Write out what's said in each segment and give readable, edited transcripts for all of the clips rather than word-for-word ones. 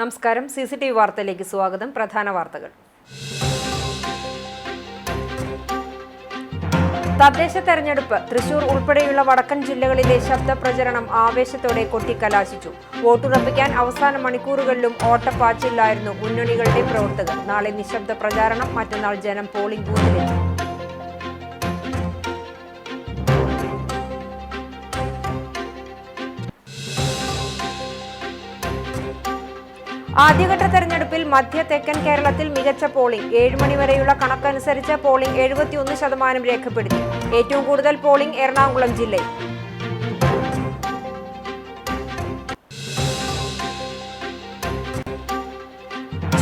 നമസ്കാരം. CCTV വാർത്തയിലേക്ക് സ്വാഗതം. പ്രധാന വാർത്തകൾ. തദ്ദേശ തെരഞ്ഞെടുപ്പ് തൃശൂർ ഉൾപ്പെടെയുള്ള വടക്കൻ ജില്ലകളിലെ ശബ്ദ പ്രചരണം ആവേശത്തോടെ കൊട്ടിക്കലാശിച്ചു. വോട്ടുറപ്പിക്കാൻ അവസാന മണിക്കൂറുകളിലും ഓട്ടപ്പാച്ചിലായിരുന്നു മുന്നണികളുടെ പ്രവർത്തകർ. നാളെ നിശബ്ദ പ്രചാരണം, മറ്റന്നാൾ ജനം പോളിംഗ് ബൂത്തിലെത്തി. ആദ്യഘട്ട തെരഞ്ഞെടുപ്പിൽ മധ്യ തെക്കൻ കേരളത്തിൽ മികച്ച പോളിംഗ്. 7 മണിവരെയുള്ള കണക്കനുസരിച്ച് പോളിംഗ് 71% രേഖപ്പെടുത്തി. ഏറ്റവും കൂടുതൽ പോളിംഗ് എറണാകുളം ജില്ലയിൽ.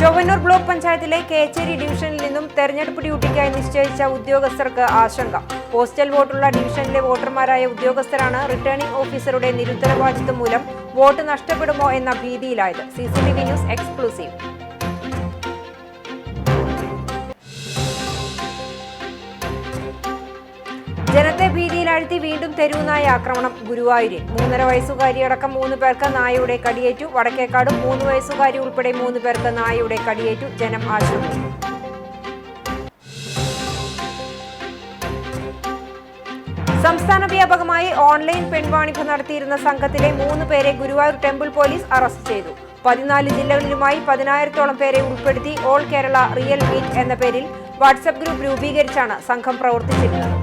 ചൊവ്വന്നൂർ ബ്ലോക്ക് പഞ്ചായത്തിലെ കേച്ചേരി ഡിവിഷനിൽ നിന്നും തെരഞ്ഞെടുപ്പ് ഡ്യൂട്ടിക്കായി നിശ്ചയിച്ച ഉദ്യോഗസ്ഥർക്ക് ആശങ്ക. പോസ്റ്റൽ വോട്ടുള്ള ഡിവിഷനിലെ വോട്ടർമാരായ ഉദ്യോഗസ്ഥരാണ് റിട്ടേണിംഗ് ഓഫീസറുടെ നിരുത്തരവാദിത്വം മൂലം വോട്ട് നഷ്ടപ്പെടുമോ എന്ന ഭീതിയിലായത്. CCTV news exclusive. ജനത്തെ ഭീതിയിലാഴ്ത്തി വീണ്ടും തെരുവുനായ ആക്രമണം ഗുരുവായൂരിൽ. 3.5 വയസ്സുകാരിയടക്കം 3 പേർക്ക് നായയുടെ കടിയേറ്റു. വടക്കേക്കാടും 3 വയസ്സുകാരി ഉൾപ്പെടെ 3 പേർക്ക് നായയുടെ കടിയേറ്റു. ജനം ആശങ്കയിൽ. സംസ്ഥാന വ്യാപകമായി ഓൺലൈൻ പെൺവാണിഭം നടത്തിയിരുന്ന സംഘത്തിലെ 3 പേരെ ഗുരുവായൂർ ടെമ്പിൾ പോലീസ് അറസ്റ്റ് ചെയ്തു. 14 ജില്ലകളിലുമായി 10,000-ഓളം പേരെ ഉൾപ്പെടുത്തി ഓൾ കേരള റിയൽ മീറ്റ് എന്ന പേരിൽ വാട്സ്ആപ്പ് ഗ്രൂപ്പ് രൂപീകരിച്ചാണ് സംഘം പ്രവർത്തിച്ചിരുന്നത്.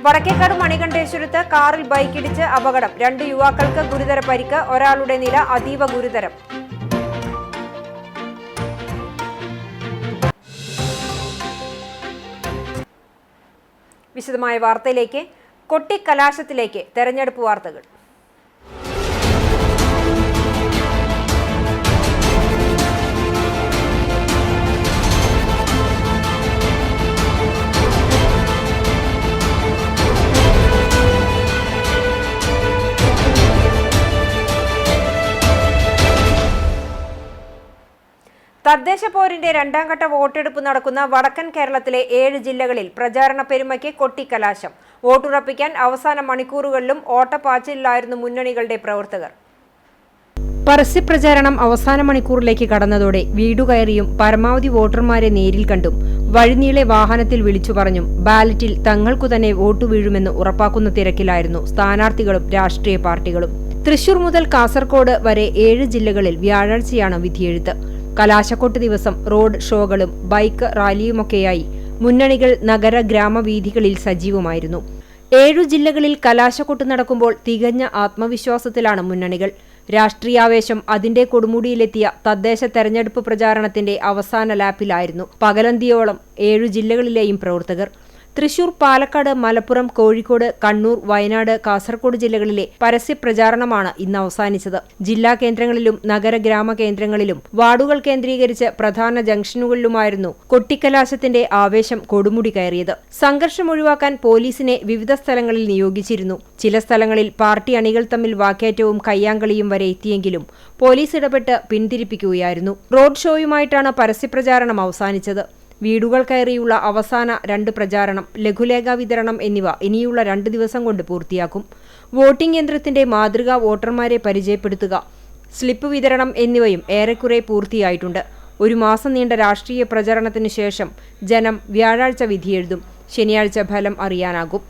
വടക്കേക്കാട് മണികണ്ഠേശ്വരത്ത് കാറിൽ ബൈക്കിടിച്ച് അപകടം. 2 യുവാക്കൾക്ക് ഗുരുതര പരിക്ക്. ഒരാളുടെ നില അതീവ ഗുരുതരം. വിശദമായ വാർത്തയിലേക്ക്. കൊട്ടിക്കലാശത്തിലേക്ക് തെരഞ്ഞെടുപ്പ് വാർത്തകൾ. തദ്ദേശ പോരിന്റെ 2ാം ഘട്ട വോട്ടെടുപ്പ് നടക്കുന്ന വടക്കൻ കേരളത്തിലെ 7 ജില്ലകളിൽ പ്രചാരണ പെരുമയ്ക്ക് കൊട്ടിക്കലാശം. വോട്ടുറപ്പിക്കാൻ അവസാന മണിക്കൂറുകളിലും ഓട്ടപ്പാച്ചിലായിരുന്നു മുന്നണികളുടെ പ്രവർത്തകർ. പരസ്യപ്രചാരണം അവസാന മണിക്കൂറിലേക്ക് കടന്നതോടെ വീടുകയറിയും പരമാവധി വോട്ടർമാരെ നേരിൽ കണ്ടും വഴിനീളെ വാഹനത്തിൽ വിളിച്ചു പറഞ്ഞും ബാലറ്റിൽ തങ്ങൾക്കു തന്നെ വോട്ടു വീഴുമെന്ന് ഉറപ്പാക്കുന്ന തിരക്കിലായിരുന്നു സ്ഥാനാർത്ഥികളും രാഷ്ട്രീയ പാർട്ടികളും. തൃശൂർ മുതൽ കാസർകോട് വരെ 7 ജില്ലകളിൽ വ്യാഴാഴ്ചയാണ് വിധിയെഴുത്ത്. കലാശക്കൊട്ട് ദിവസം റോഡ് ഷോകളും ബൈക്ക് റാലിയുമൊക്കെയായി മുന്നണികൾ നഗര ഗ്രാമവീഥികളിൽ സജീവമായിരുന്നു. 7 ജില്ലകളിൽ കലാശക്കൊട്ട് നടക്കുമ്പോൾ തികഞ്ഞ ആത്മവിശ്വാസത്തിലാണ് മുന്നണികൾ. രാഷ്ട്രീയാവേശം അതിന്റെ കൊടുമുടിയിലെത്തിയ തദ്ദേശ തെരഞ്ഞെടുപ്പ് പ്രചാരണത്തിന്റെ അവസാന ലാപ്പിലായിരുന്നു പകലന്തിയോളം 7 ജില്ലകളിലെയും പ്രവർത്തകർ. തൃശൂർ, പാലക്കാട്, മലപ്പുറം, കോഴിക്കോട്, കണ്ണൂർ, വയനാട്, കാസർകോട് ജില്ലകളിലെ പരസ്യപ്രചാരണമാണ് ഇന്ന് അവസാനിച്ചത്. ജില്ലാ കേന്ദ്രങ്ങളിലും നഗര ഗ്രാമ കേന്ദ്രങ്ങളിലും വാർഡുകൾ കേന്ദ്രീകരിച്ച് പ്രധാന ജംഗ്ഷനുകളിലുമായിരുന്നു കൊട്ടിക്കലാശത്തിന്റെ ആവേശം കൊടുമുടി കയറിയത്. സംഘർഷം ഒഴിവാക്കാൻ പോലീസിനെ വിവിധ സ്ഥലങ്ങളിൽ നിയോഗിച്ചിരുന്നു. ചില സ്ഥലങ്ങളിൽ പാർട്ടി അണികൾ തമ്മിൽ വാക്കേറ്റവും കയ്യാങ്കളിയും വരെ എത്തിയെങ്കിലും പോലീസ് ഇടപെട്ട് പിന്തിരിപ്പിക്കുകയായിരുന്നു. റോഡ് ഷോയുമായിട്ടാണ് പരസ്യപ്രചാരണം അവസാനിച്ചത്. വീടുകൾ കയറിയുള്ള അവസാന 2 പ്രചാരണം, ലഘുലേഖ വിതരണം എന്നിവ ഇനിയുള്ള 2 ദിവസം കൊണ്ട് പൂർത്തിയാക്കും. വോട്ടിംഗ് യന്ത്രത്തിന്റെ മാതൃക വോട്ടർമാരെ പരിചയപ്പെടുത്തുക, സ്ലിപ്പ് വിതരണം എന്നിവയും ഏറെക്കുറെ പൂർത്തിയായിട്ടുണ്ട്. 1 മാസം നീണ്ട രാഷ്ട്രീയ പ്രചരണത്തിനു ശേഷം ജനം വ്യാഴാഴ്ച വിധിയെഴുതും. ശനിയാഴ്ച ഫലം അറിയാനാകും.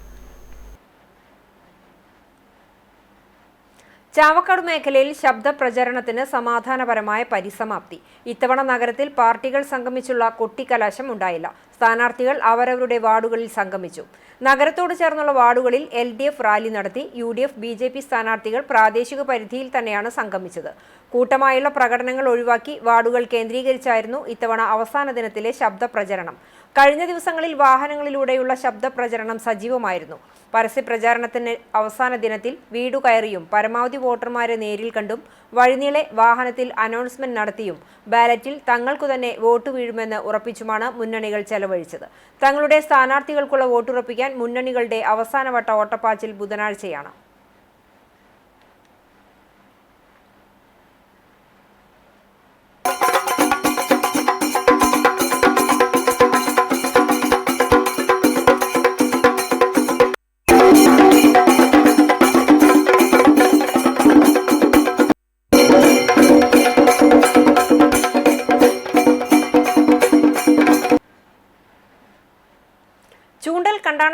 ചാവക്കാട് മേഖലയിൽ ശബ്ദ പ്രചരണത്തിന് സമാധാനപരമായ പരിസമാപ്തി. ഇത്തവണ നഗരത്തിൽ പാർട്ടികൾ സംഗമിച്ചുള്ള കൊട്ടിക്കലാശം ഉണ്ടായില്ല. സ്ഥാനാർത്ഥികൾ അവരവരുടെ വാർഡുകളിൽ സംഗമിച്ചു. നഗരത്തോട് ചേർന്നുള്ള വാർഡുകളിൽ LDF റാലി നടത്തി. UDF, BJP സ്ഥാനാർത്ഥികൾ പ്രാദേശിക പരിധിയിൽ തന്നെയാണ് സംഗമിച്ചത്. കൂട്ടമായുള്ള പ്രകടനങ്ങൾ ഒഴിവാക്കി വാർഡുകൾ കേന്ദ്രീകരിച്ചായിരുന്നു ഇത്തവണ അവസാന ദിനത്തിലെ ശബ്ദ പ്രചരണം. കഴിഞ്ഞ ദിവസങ്ങളിൽ വാഹനങ്ങളിലൂടെയുള്ള ശബ്ദ പ്രചരണം സജീവമായിരുന്നു. പരസ്യപ്രചാരണത്തിന് അവസാന ദിനത്തിൽ വീടുകയറിയും പരമാവധി വോട്ടർമാരെ നേരിൽ കണ്ടും വഴിനീളെ വാഹനത്തിൽ അനൗൺസ്മെന്റ് നടത്തിയും ബാലറ്റിൽ തങ്ങൾക്കു തന്നെ വോട്ട് വീഴുമെന്ന് ഉറപ്പിച്ചുമാണ് മുന്നണികൾ ചെലവഴിച്ചത്. തങ്ങളുടെ സ്ഥാനാർത്ഥികൾക്കുള്ള വോട്ടുറപ്പിക്കാൻ മുന്നണികളുടെ അവസാനവട്ട ഓട്ടപ്പാച്ചിൽ ബുധനാഴ്ചയാണ്.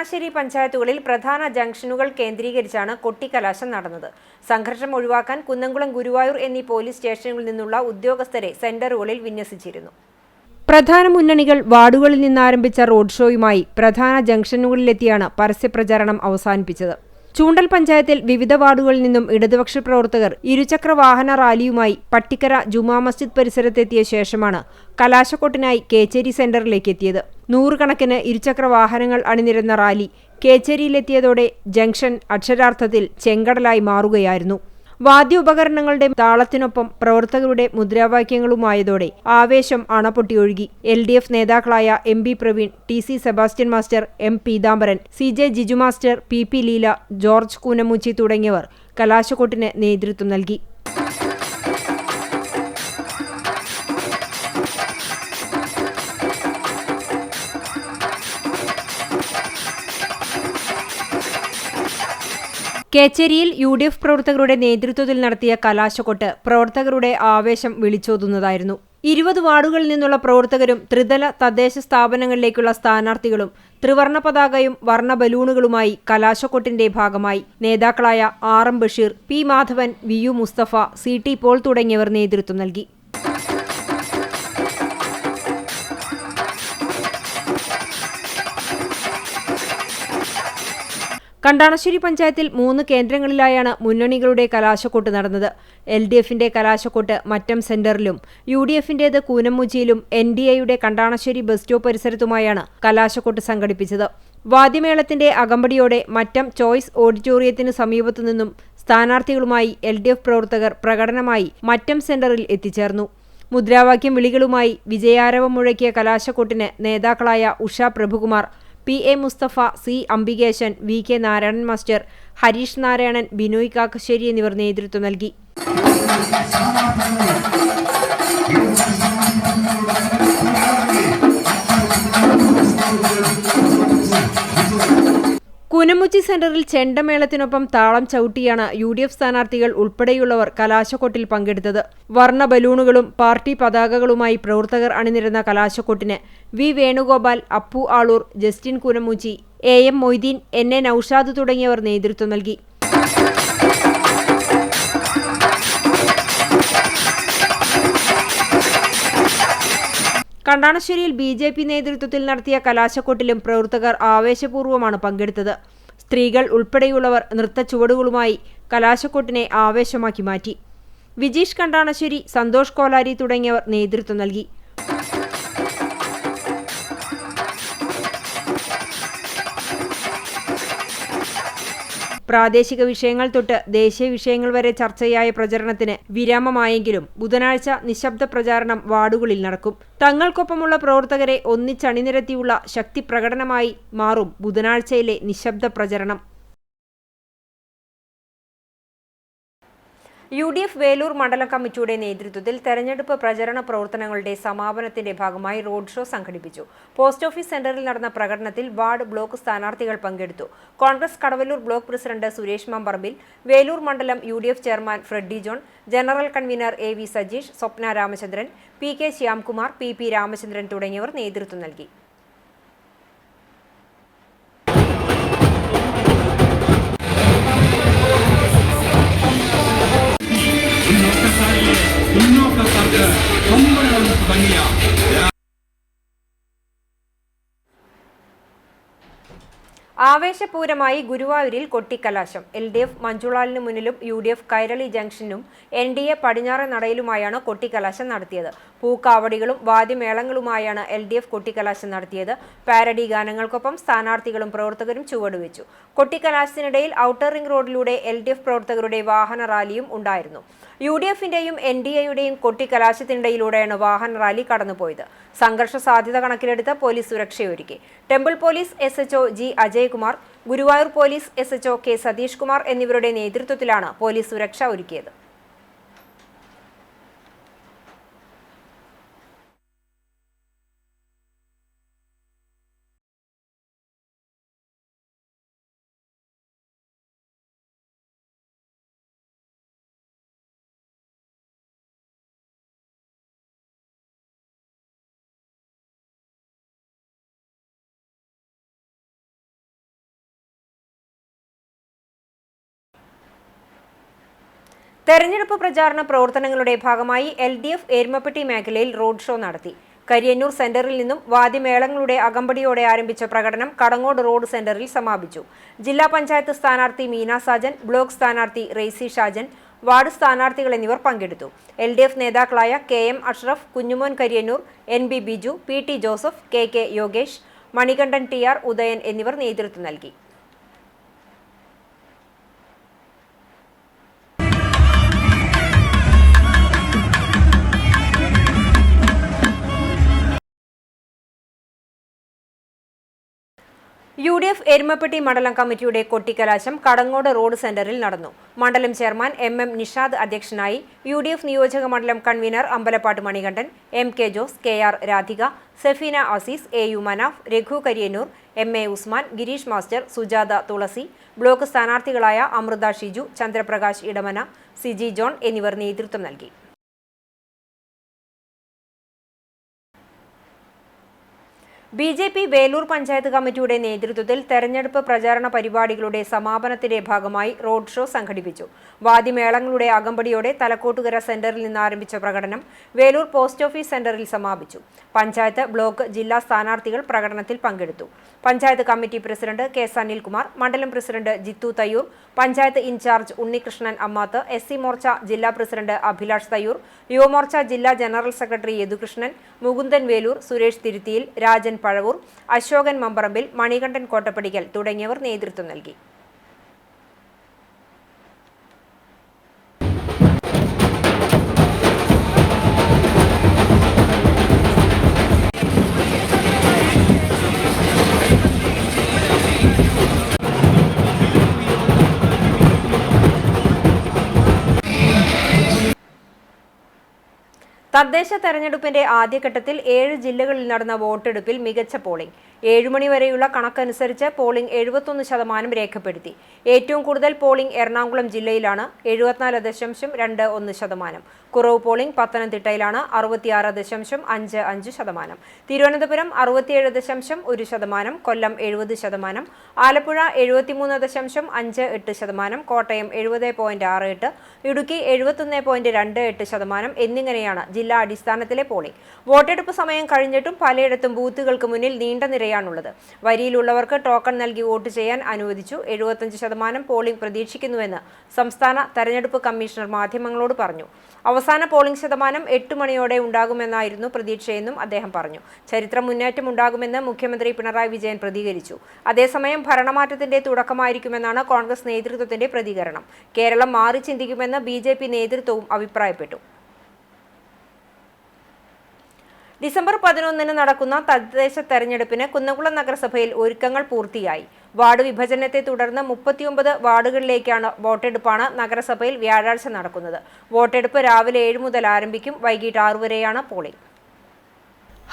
കണ്ടാണശ്ശേരി പഞ്ചായത്തുകളിൽ പ്രധാന ജംഗ്ഷനുകൾ കേന്ദ്രീകരിച്ചാണ് കൊട്ടിക്കലാശം നടന്നത്. സംഘർഷം ഒഴിവാക്കാൻ കുന്നംകുളം, ഗുരുവായൂർ എന്നീ പോലീസ് സ്റ്റേഷനുകളിൽ നിന്നുള്ള ഉദ്യോഗസ്ഥരെ സെന്ററുകളിൽ വിന്യസിച്ചിരുന്നു. പ്രധാന മുന്നണികൾ വാർഡുകളിൽ നിന്നാരംഭിച്ച റോഡ് ഷോയുമായി പ്രധാന ജംഗ്ഷനുകളിലെത്തിയാണ് പരസ്യപ്രചാരണം അവസാനിപ്പിച്ചത്. ചൂണ്ടൽ പഞ്ചായത്തിൽ വിവിധ വാർഡുകളിൽ നിന്നും ഇടതുപക്ഷ പ്രവർത്തകർ ഇരുചക്ര വാഹന റാലിയുമായി പട്ടിക്കര ജുമാ മസ്ജിദ് പരിസരത്തെത്തിയ ശേഷമാണ് കലാശക്കൊട്ടിനായി കേച്ചേരി സെന്ററിലേക്ക് എത്തിയത്. നൂറുകണക്കിന് ഇരുചക്ര വാഹനങ്ങൾ അണിനിരന്ന റാലി കേച്ചേരിയിലെത്തിയതോടെ ജംഗ്ഷൻ അക്ഷരാർത്ഥത്തിൽ ചെങ്കടലായി മാറുകയായിരുന്നു. വാദ്യോപകരണങ്ങളുടെ താളത്തിനൊപ്പം പ്രവർത്തകരുടെ മുദ്രാവാക്യങ്ങളുമായതോടെ ആവേശം അണപൊട്ടിയൊഴുകി. LDF നേതാക്കളായ MP Praveen, TC Sebastian master, M Peethambaran, CJ Jiju master, PP Leela, George Koonamuchi തുടങ്ങിയവർ കലാശക്കൊട്ടിന് നേതൃത്വം നൽകി. കേച്ചേരിയിൽ UDF പ്രവർത്തകരുടെ നേതൃത്വത്തിൽ നടത്തിയ കലാശക്കൊട്ട് പ്രവർത്തകരുടെ ആവേശം വിളിച്ചോതുന്നതായിരുന്നു. 20 വാർഡുകളിൽ നിന്നുള്ള പ്രവർത്തകരും ത്രിതല തദ്ദേശ സ്ഥാപനങ്ങളിലേക്കുള്ള സ്ഥാനാർത്ഥികളും ത്രിവർണ്ണ പതാകയും വർണ്ണ ബലൂണുകളുമായി കലാശക്കൊട്ടിന്റെ ഭാഗമായി. നേതാക്കളായ RM Basheer, P Madhavan, VU Musthafa, CT Paul തുടങ്ങിയവർ നേതൃത്വം നൽകി. കണ്ടാണശ്ശേരി പഞ്ചായത്തിൽ 3 കേന്ദ്രങ്ങളിലായാണ് മുന്നണികളുടെ കലാശക്കൊട്ട് നടന്നത്. LDFന്റെ കലാശക്കൊട്ട് മറ്റം സെന്ററിലും UDFന്റേത് കൂനമുച്ചിയിലും NDAയുടെ കണ്ടാണശ്ശേരി ബസ് സ്റ്റോപ്പ് പരിസരത്തുമായാണ് കലാശക്കൊട്ട് സംഘടിപ്പിച്ചത്. വാദ്യമേളത്തിന്റെ അകമ്പടിയോടെ മറ്റം ചോയ്സ് ഓഡിറ്റോറിയത്തിന് സമീപത്തു നിന്നും സ്ഥാനാർത്ഥികളുമായി LDF പ്രവർത്തകർ പ്രകടനമായി മറ്റം സെന്ററിൽ എത്തിച്ചേർന്നു. മുദ്രാവാക്യം വിളികളുമായി വിജയാരവം മുഴക്കിയ കലാശക്കൊട്ടിന് നേതാക്കളായ Usha Prabhukumar, PA Musthafa, C Ambikesan, VK Narayanan master, Harish Narayanan, Binoy Kakkassery എന്നിവർ നേതൃത്വം നൽകി. കൂനമുച്ചി സെന്ററിൽ ചെണ്ടമേളത്തിനൊപ്പം താളം ചവിട്ടിയാണ് UDF സ്ഥാനാർത്ഥികൾ ഉൾപ്പെടെയുള്ളവർ കലാശക്കൊട്ടിൽ പങ്കെടുത്തത്. വർണ്ണ ബലൂണുകളും പാർട്ടി പതാകകളുമായി പ്രവർത്തകർ അണിനിരന്ന കലാശക്കൊട്ടിന് V Venugopal, Appu Aloor, Justin Koonamuchi, AM Moideen, NA Noushad തുടങ്ങിയവർ നേതൃത്വം നൽകി. കണ്ടാണശ്ശേരിയിൽ BJP നേതൃത്വത്തിൽ നടത്തിയ കലാശക്കൊട്ടിലും പ്രവർത്തകർ ആവേശപൂർവ്വമാണ് പങ്കെടുത്തത്. സ്ത്രീകൾ ഉൾപ്പെടെയുള്ളവർ നൃത്തച്ചുവടുകളുമായി കലാശക്കൊട്ടിനെ ആവേശമാക്കി മാറ്റി. വിജീഷ് കണ്ടാണശ്ശേരി, സന്തോഷ് കോലാരി തുടങ്ങിയവർ നേതൃത്വം നൽകി. പ്രാദേശിക വിഷയങ്ങൾ തൊട്ട് ദേശീയ വിഷയങ്ങൾ വരെ ചർച്ചയായ പ്രചരണത്തിന് വിരാമമായെങ്കിലും ബുധനാഴ്ച നിശബ്ദ പ്രചാരണം വാർഡുകളിൽ നടക്കും. തങ്ങൾക്കൊപ്പമുള്ള പ്രവർത്തകരെ ഒന്നിച്ചണിനിരത്തിയുള്ള ശക്തി പ്രകടനമായി മാറും ബുധനാഴ്ചയിലെ നിശബ്ദ പ്രചരണം. UDF വേലൂർ മണ്ഡല കമ്മിറ്റിയുടെ നേതൃത്വത്തിൽ തെരഞ്ഞെടുപ്പ് പ്രചരണ പ്രവർത്തനങ്ങളുടെ സമാപനത്തിന്റെ ഭാഗമായി റോഡ് ഷോ സംഘടിപ്പിച്ചു. പോസ്റ്റ് ഓഫീസ് സെന്ററിൽ നടന്ന പ്രകടനത്തിൽ വാർഡ്, ബ്ലോക്ക് സ്ഥാനാർത്ഥികൾ പങ്കെടുത്തു. കോൺഗ്രസ് കടവല്ലൂർ ബ്ലോക്ക് പ്രസിഡന്റ് സുരേഷ് മമ്പറമ്പിൽ, വേലൂർ മണ്ഡലം UDF chairman Freddy John, general convener AV Sajeesh, Swapna Ramachandran, PK Shyamkumar, PP Ramachandran തുടങ്ങിയവർ നേതൃത്വം നൽകി. ആവേശപൂരമായി ഗുരുവായൂരിൽ കൊട്ടിക്കലാശം. LDF മഞ്ജുളാലിന് മുന്നിലും UDF കൈരളി ജംഗ്ഷനും NDA പടിഞ്ഞാറെ നടയിലുമായാണ് കൊട്ടിക്കലാശം നടത്തിയത്. പൂക്കാവടികളും വാദ്യമേളങ്ങളുമായാണ് LDF കൊട്ടിക്കലാശം നടത്തിയത്. പാരഡി ഗാനങ്ങൾക്കൊപ്പം സ്ഥാനാർത്ഥികളും പ്രവർത്തകരും ചുവടുവെച്ചു. കൊട്ടിക്കലാശത്തിനിടയിൽ ഔട്ടർ റിംഗ് റോഡിലൂടെ LDF പ്രവർത്തകരുടെ വാഹന റാലിയും ഉണ്ടായിരുന്നു. UDFന്റെയും NDAയുടെയും കൊട്ടിക്കലാശത്തിനിടയിലൂടെയാണ് വാഹന റാലി കടന്നുപോയത്. സംഘർഷ സാധ്യത കണക്കിലെടുത്ത് പോലീസ് സുരക്ഷയൊരുക്കി. Temple police SHO G Ajaykumar, Guruvayur police SHO K Satheesh Kumar എന്നിവരുടെ നേതൃത്വത്തിലാണ് പോലീസ് സുരക്ഷ ഒരുക്കിയത്. തെരഞ്ഞെടുപ്പ് പ്രചാരണ പ്രവർത്തനങ്ങളുടെ ഭാഗമായി LDF എരുമപ്പെട്ടി മേഖലയിൽ റോഡ് ഷോ നടത്തി. കരിയന്നൂർ സെന്ററിൽ നിന്നും വാദ്യമേളങ്ങളുടെ അകമ്പടിയോടെ ആരംഭിച്ച പ്രകടനം കടങ്ങോട് റോഡ് സെന്ററിൽ സമാപിച്ചു. ജില്ലാ പഞ്ചായത്ത് സ്ഥാനാർത്ഥി മീന സാജൻ, ബ്ലോക്ക് സ്ഥാനാർത്ഥി റെയ്സി ഷാജൻ, വാർഡ് സ്ഥാനാർത്ഥികൾ എന്നിവർ പങ്കെടുത്തു. LDF നേതാക്കളായ KM Ashraf, Kunjumon Kariyannur, NB Biju, PT Joseph, KK Yogesh, Manikandan TR Udayan എന്നിവർ നേതൃത്വം നൽകി. UDF എരുമപ്പെട്ടി മണ്ഡലം കമ്മിറ്റിയുടെ കൊട്ടിക്കലാശം കടങ്ങോട് റോഡ് സെന്ററിൽ നടന്നു. മണ്ഡലം ചെയർമാൻ MM നിഷാദ് അധ്യക്ഷനായി. UDF നിയോജക മണ്ഡലം convener Ambalappattu Manikandan, MK Jose, KR Radhika, Safeena Azeez, AU Manaf, Raghu Kariyannur, MA Usman, Girish master, Sujatha Thulasi, block സ്ഥാനാർത്ഥികളായ അമൃത ഷിജു, ചന്ദ്രപ്രകാശ് ഇടമന, സിജി ജോൺ എന്നിവർ നേതൃത്വം നൽകി. BJP വേലൂർ പഞ്ചായത്ത് കമ്മിറ്റിയുടെ നേതൃത്വത്തിൽ തെരഞ്ഞെടുപ്പ് പ്രചാരണ പരിപാടികളുടെ സമാപനത്തിന്റെ ഭാഗമായി റോഡ് ഷോ സംഘടിപ്പിച്ചു. വാദ്യമേളങ്ങളുടെ അകമ്പടിയോടെ തലക്കോട്ടുകര സെന്ററിൽ നിന്ന് ആരംഭിച്ച പ്രകടനം വേലൂർ പോസ്റ്റ് ഓഫീസ് സെന്ററിൽ സമാപിച്ചു. പഞ്ചായത്ത്, ബ്ലോക്ക്, ജില്ലാ സ്ഥാനാർത്ഥികൾ പ്രകടനത്തിൽ പങ്കെടുത്തു. Panchayat committee president K. Sanilkumar, മണ്ഡലം president Jithu Thayyur, panchayat in charge Unnikrishnan Ammath, SC Morcha ജില്ലാ പ്രസിഡന്റ് അഭിലാഷ് തയ്യൂർ, യുവമോർച്ച ജില്ലാ ജനറൽ സെക്രട്ടറി യദുകൃഷ്ണൻ, മുകുന്ദൻ വേലൂർ, സുരേഷ് തിരുത്തിയിൽ, രാജൻ പഴവൂർ, അശോകൻ മമ്പറമ്പിൽ, മണികണ്ഠൻ കോട്ടപ്പടിക്കൽ തുടങ്ങിയവർ നേതൃത്വം നൽകി. തദ്ദേശ തെരഞ്ഞെടുപ്പിന്റെ ആദ്യഘട്ടത്തിൽ 7 ജില്ലകളിൽ നടന്ന വോട്ടെടുപ്പിൽ മികച്ച പോളിംഗ്. 7 മണി വരെയുള്ള കണക്കനുസരിച്ച് പോളിംഗ് 71% രേഖപ്പെടുത്തി. ഏറ്റവും കൂടുതൽ പോളിംഗ് എറണാകുളം ജില്ലയിലാണ്, 74.21%. കുറവ് പോളിംഗ് പത്തനംതിട്ടയിലാണ്, 66.55%. തിരുവനന്തപുരം 67.1%, കൊല്ലം 70%, ആലപ്പുഴ 73.58%, കോട്ടയം 70.68%, ഇടുക്കി 71.28% എന്നിങ്ങനെയാണ് ജില്ലാ അടിസ്ഥാനത്തിലെ പോളിംഗ്. വോട്ടെടുപ്പ് സമയം കഴിഞ്ഞിട്ടും പലയിടത്തും ബൂത്തുകൾക്ക് മുന്നിൽ നീണ്ട നിരയാണുള്ളത്. വരിയിലുള്ളവർക്ക് ടോക്കൺ നൽകി വോട്ട് ചെയ്യാൻ അനുവദിച്ചു. 75% പോളിംഗ് പ്രതീക്ഷിക്കുന്നുവെന്ന് സംസ്ഥാന തെരഞ്ഞെടുപ്പ് കമ്മീഷണർ മാധ്യമങ്ങളോട് പറഞ്ഞു. അവസാന പോളിംഗ് ശതമാനം 8 മണിയോടെ ഉണ്ടാകുമെന്നായിരുന്നു പ്രതീക്ഷയെന്നും അദ്ദേഹം പറഞ്ഞു. ചരിത്ര മുന്നേറ്റം ഉണ്ടാകുമെന്ന് മുഖ്യമന്ത്രി പിണറായി വിജയൻ പ്രതികരിച്ചു. അതേസമയം ഭരണമാറ്റത്തിന്റെ തുടക്കമായിരിക്കുമെന്നാണ് കോൺഗ്രസ് നേതൃത്വത്തിന്റെ പ്രതികരണം. കേരളം മാറി ചിന്തിക്കുമെന്ന് BJP നേതൃത്വവും അഭിപ്രായപ്പെട്ടു. ഡിസംബർ 11 നടക്കുന്ന തദ്ദേശ തെരഞ്ഞെടുപ്പിന് കുന്നംകുളം നഗരസഭയിൽ ഒരുക്കങ്ങൾ പൂർത്തിയായി. വാർഡ് വിഭജനത്തെ തുടർന്ന് 39 വാർഡുകളിലേക്കാണ് വോട്ടെടുപ്പാണ് നഗരസഭയിൽ വ്യാഴാഴ്ച നടക്കുന്നത്. വോട്ടെടുപ്പ് രാവിലെ 7 മുതൽ ആരംഭിക്കും. വൈകിട്ട് 6 വരെയാണ് പോളിംഗ്.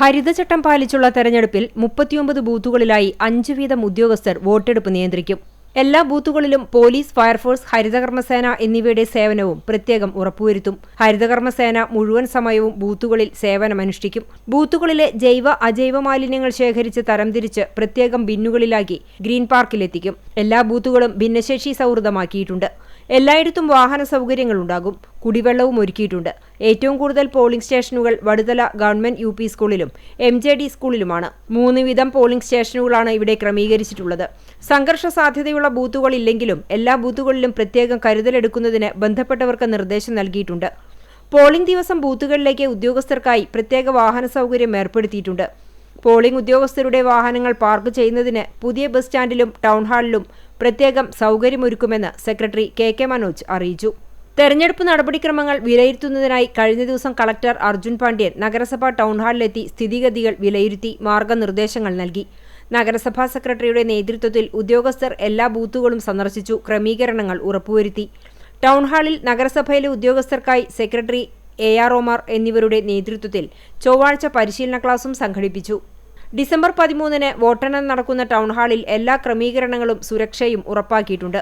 ഹരിതചട്ടം പാലിച്ചുള്ള തെരഞ്ഞെടുപ്പിൽ 39 ബൂത്തുകളിലായി 5 വീതം ഉദ്യോഗസ്ഥർ വോട്ടെടുപ്പ് നിയന്ത്രിക്കും. എല്ലാ ബൂത്തുകളിലും പോലീസ്, ഫയർഫോഴ്സ്, ഹരിതകർമ്മസേന എന്നിവയുടെ സേവനവും പ്രത്യേകം ഉറപ്പുവരുത്തും. ഹരിതകർമ്മസേന മുഴുവൻ സമയവും ബൂത്തുകളിൽ സേവനമനുഷ്ഠിക്കും. ബൂത്തുകളിലെ ജൈവ, അജൈവ മാലിന്യങ്ങൾ ശേഖരിച്ച് തരംതിരിച്ച് പ്രത്യേകം ബിന്നുകളിലാക്കി ഗ്രീൻ പാർക്കിലെത്തിക്കും. എല്ലാ ബൂത്തുകളും ഭിന്നശേഷി സൗഹൃദമാക്കിയിട്ടുണ്ട്. എല്ലായിടത്തും വാഹന സൗകര്യങ്ങളുണ്ടാകും. കുടിവെള്ളവും ഒരുക്കിയിട്ടുണ്ട്. ഏറ്റവും കൂടുതൽ പോളിംഗ് സ്റ്റേഷനുകൾ വടുതല ഗവൺമെന്റ് UP സ്കൂളിലും MJD സ്കൂളിലുമാണ്. 3 വീതം പോളിംഗ് സ്റ്റേഷനുകളാണ് ഇവിടെ ക്രമീകരിച്ചിട്ടുള്ളത്. സംഘർഷ സാധ്യതയുള്ള ബൂത്തുകളില്ലെങ്കിലും എല്ലാ ബൂത്തുകളിലും പ്രത്യേകം കരുതലെടുക്കുന്നതിന് ബന്ധപ്പെട്ടവർക്ക് നിർദ്ദേശം നൽകിയിട്ടുണ്ട്. പോളിംഗ് ദിവസം ബൂത്തുകളിലേക്ക് ഉദ്യോഗസ്ഥർക്കായി പ്രത്യേക വാഹന സൗകര്യം ഏർപ്പെടുത്തിയിട്ടുണ്ട്. പോളിംഗ് ഉദ്യോഗസ്ഥരുടെ വാഹനങ്ങൾ പാർക്ക് ചെയ്യുന്നതിന് പുതിയ ബസ് സ്റ്റാൻഡിലും ടൗൺഹാളിലും പ്രത്യേകം സൗകര്യമൊരുക്കുമെന്ന് സെക്രട്ടറി KK മനോജ് അറിയിച്ചു. തെരഞ്ഞെടുപ്പ് നടപടിക്രമങ്ങൾ വിലയിരുത്തുന്നതിനായി കഴിഞ്ഞ ദിവസം കളക്ടർ അർജുൻ പാണ്ഡ്യൻ നഗരസഭാ ടൗൺഹാളിലെത്തി സ്ഥിതിഗതികൾ വിലയിരുത്തി മാർഗനിർദ്ദേശങ്ങൾ നൽകി. നഗരസഭാ സെക്രട്ടറിയുടെ നേതൃത്വത്തിൽ ഉദ്യോഗസ്ഥർ എല്ലാ ബൂത്തുകളും സന്ദർശിച്ചു ക്രമീകരണങ്ങൾ ഉറപ്പുവരുത്തി. ടൗൺഹാളിൽ നഗരസഭയിലെ ഉദ്യോഗസ്ഥർക്കായി സെക്രട്ടറി AR ഒമാർ എന്നിവരുടെ നേതൃത്വത്തിൽ ചൊവ്വാഴ്ച പരിശീലന ക്ലാസും സംഘടിപ്പിച്ചു. ഡിസംബർ 13 വോട്ടെണ്ണൽ നടക്കുന്ന ടൗൺഹാളിൽ എല്ലാ ക്രമീകരണങ്ങളും സുരക്ഷയും ഉറപ്പാക്കിയിട്ടുണ്ട്.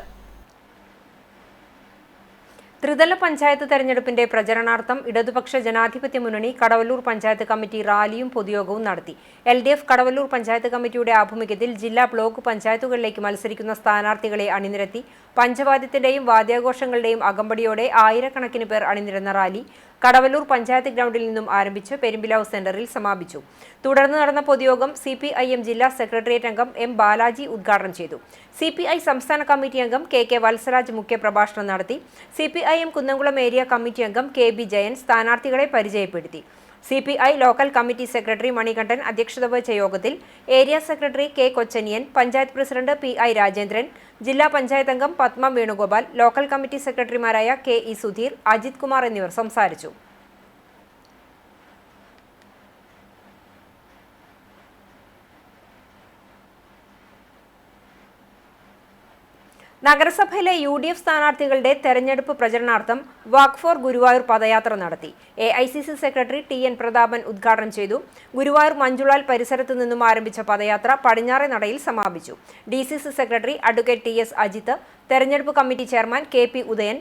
ത്രിതല പഞ്ചായത്ത് തെരഞ്ഞെടുപ്പിന്റെ പ്രചരണാർത്ഥം ഇടതുപക്ഷ ജനാധിപത്യ മുന്നണി കടവല്ലൂർ പഞ്ചായത്ത് കമ്മിറ്റി റാലിയും പൊതുയോഗവും നടത്തി. LDF കടവല്ലൂർ പഞ്ചായത്ത് കമ്മിറ്റിയുടെ ആഭിമുഖ്യത്തിൽ ജില്ലാ ബ്ലോക്ക് പഞ്ചായത്തുകളിലേക്ക് മത്സരിക്കുന്ന സ്ഥാനാർത്ഥികളെ അണിനിരത്തി പഞ്ചവാദ്യത്തിന്റെയും വാദ്യാഘോഷങ്ങളുടെയും അകമ്പടിയോടെ ആയിരക്കണക്കിന് പേർ അണിനിരന്ന റാലി കടവല്ലൂർ പഞ്ചായത്ത് ഗ്രൗണ്ടിൽ നിന്നും ആരംഭിച്ച് പെരുമ്പിലാവ് സെന്ററിൽ സമാപിച്ചു. തുടർന്ന് നടന്ന പൊതുയോഗം CPIM ജില്ലാ സെക്രട്ടേറിയറ്റ് അംഗം M. ബാലാജി ഉദ്ഘാടനം ചെയ്തു. CPI സംസ്ഥാന കമ്മിറ്റി അംഗം KK വത്സരാജ് മുഖ്യപ്രഭാഷണം നടത്തി. CPIM കുന്നംകുളം ഏരിയ കമ്മിറ്റി അംഗം KB ജയൻ സ്ഥാനാർത്ഥികളെ പരിചയപ്പെടുത്തി. CPI local committee secretary Manikandan അധ്യക്ഷത വഹിച്ച യോഗത്തിൽ area secretary K. Kochaniyan, panchayat president PI Rajendran, ജില്ലാ പഞ്ചായത്ത് അംഗം പത്മ വേണുഗോപാൽ, ലോക്കൽ കമ്മിറ്റി സെക്രട്ടറിമാരായ KE സുധീർ, അജിത് കുമാർ എന്നിവർ സംസാരിച്ചു. നഗരസഭയിലെ UDF സ്ഥാനാർത്ഥികളുടെ തെരഞ്ഞെടുപ്പ് പ്രചരണാർത്ഥം വാക്ക് ഫോർ ഗുരുവായൂർ പദയാത്ര നടത്തി. AICC സെക്രട്ടറി TN പ്രതാപൻ ഉദ്ഘാടനം ചെയ്തു. ഗുരുവായൂർ മഞ്ജുളാൽ പരിസരത്തു നിന്നും ആരംഭിച്ച പദയാത്ര പടിഞ്ഞാറെ നടയിൽ സമാപിച്ചു. DCC secretary advocate TS Ajith, തെരഞ്ഞെടുപ്പ് committee chairman KP Udayan,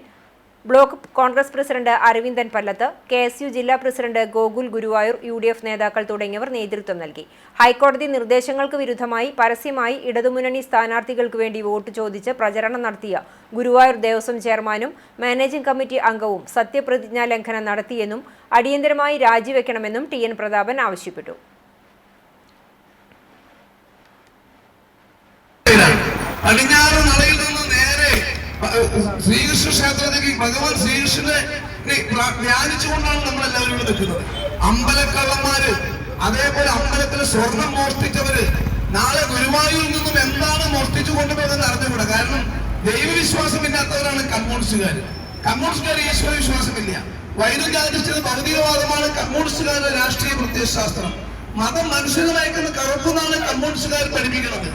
block Congress president Aravindan Pallath, KSU ജില്ലാ പ്രസിഡന്റ് ഗോകുൽ ഗുരുവായൂർ, UDF നേതാക്കൾ തുടങ്ങിയവർ നേതൃത്വം നൽകി. ഹൈക്കോടതി നിർദ്ദേശങ്ങൾക്ക് വിരുദ്ധമായി പരസ്യമായി ഇടതുമുന്നണി സ്ഥാനാർത്ഥികൾക്ക് വേണ്ടി വോട്ട് ചോദിച്ച് പ്രചരണം നടത്തിയ ഗുരുവായൂർ ദേവസ്വം ചെയർമാനും മാനേജിംഗ് കമ്മിറ്റി അംഗവും സത്യപ്രതിജ്ഞാ ലംഘനം നടത്തിയെന്നും അടിയന്തരമായി രാജിവെക്കണമെന്നും TN പ്രതാപൻ ആവശ്യപ്പെട്ടു. ശ്രീകൃഷ്ണ ക്ഷേത്രത്തിലേക്ക് ഭഗവാൻ ശ്രീകൃഷ്ണനെ ധ്യാനിച്ചുകൊണ്ടാണ് നമ്മൾ എല്ലാവരും ഇവിടെ നിൽക്കുന്നത്. അമ്പലക്കള്ളന്മാര്, അതേപോലെ അമ്പലത്തിൽ സ്വർണം മോഷ്ടിച്ചവര് നാളെ ഗുരുവായൂരിൽ നിന്നും എന്താണ് മോഷ്ടിച്ചു കൊണ്ടുപോകുന്നത് അറിഞ്ഞുകൂടാ. കാരണം ദൈവവിശ്വാസമില്ലാത്തവരാണ് കമ്മ്യൂണിസ്റ്റുകാർ. കമ്മ്യൂണിസ്റ്റുകാർ ഈശ്വര വിശ്വാസമില്ല. വൈരുദ്ധ്യാധിഷ്ഠിത ഭൗതികവാദമാണ് കമ്മ്യൂണിസ്റ്റുകാരുടെ രാഷ്ട്രീയ പ്രത്യയശാസ്ത്രം. മതം മനുഷ്യനെ നയിക്കുന്ന കറുപ്പെന്നാണ് കമ്മ്യൂണിസ്റ്റുകാർ പഠിപ്പിക്കുന്നത്.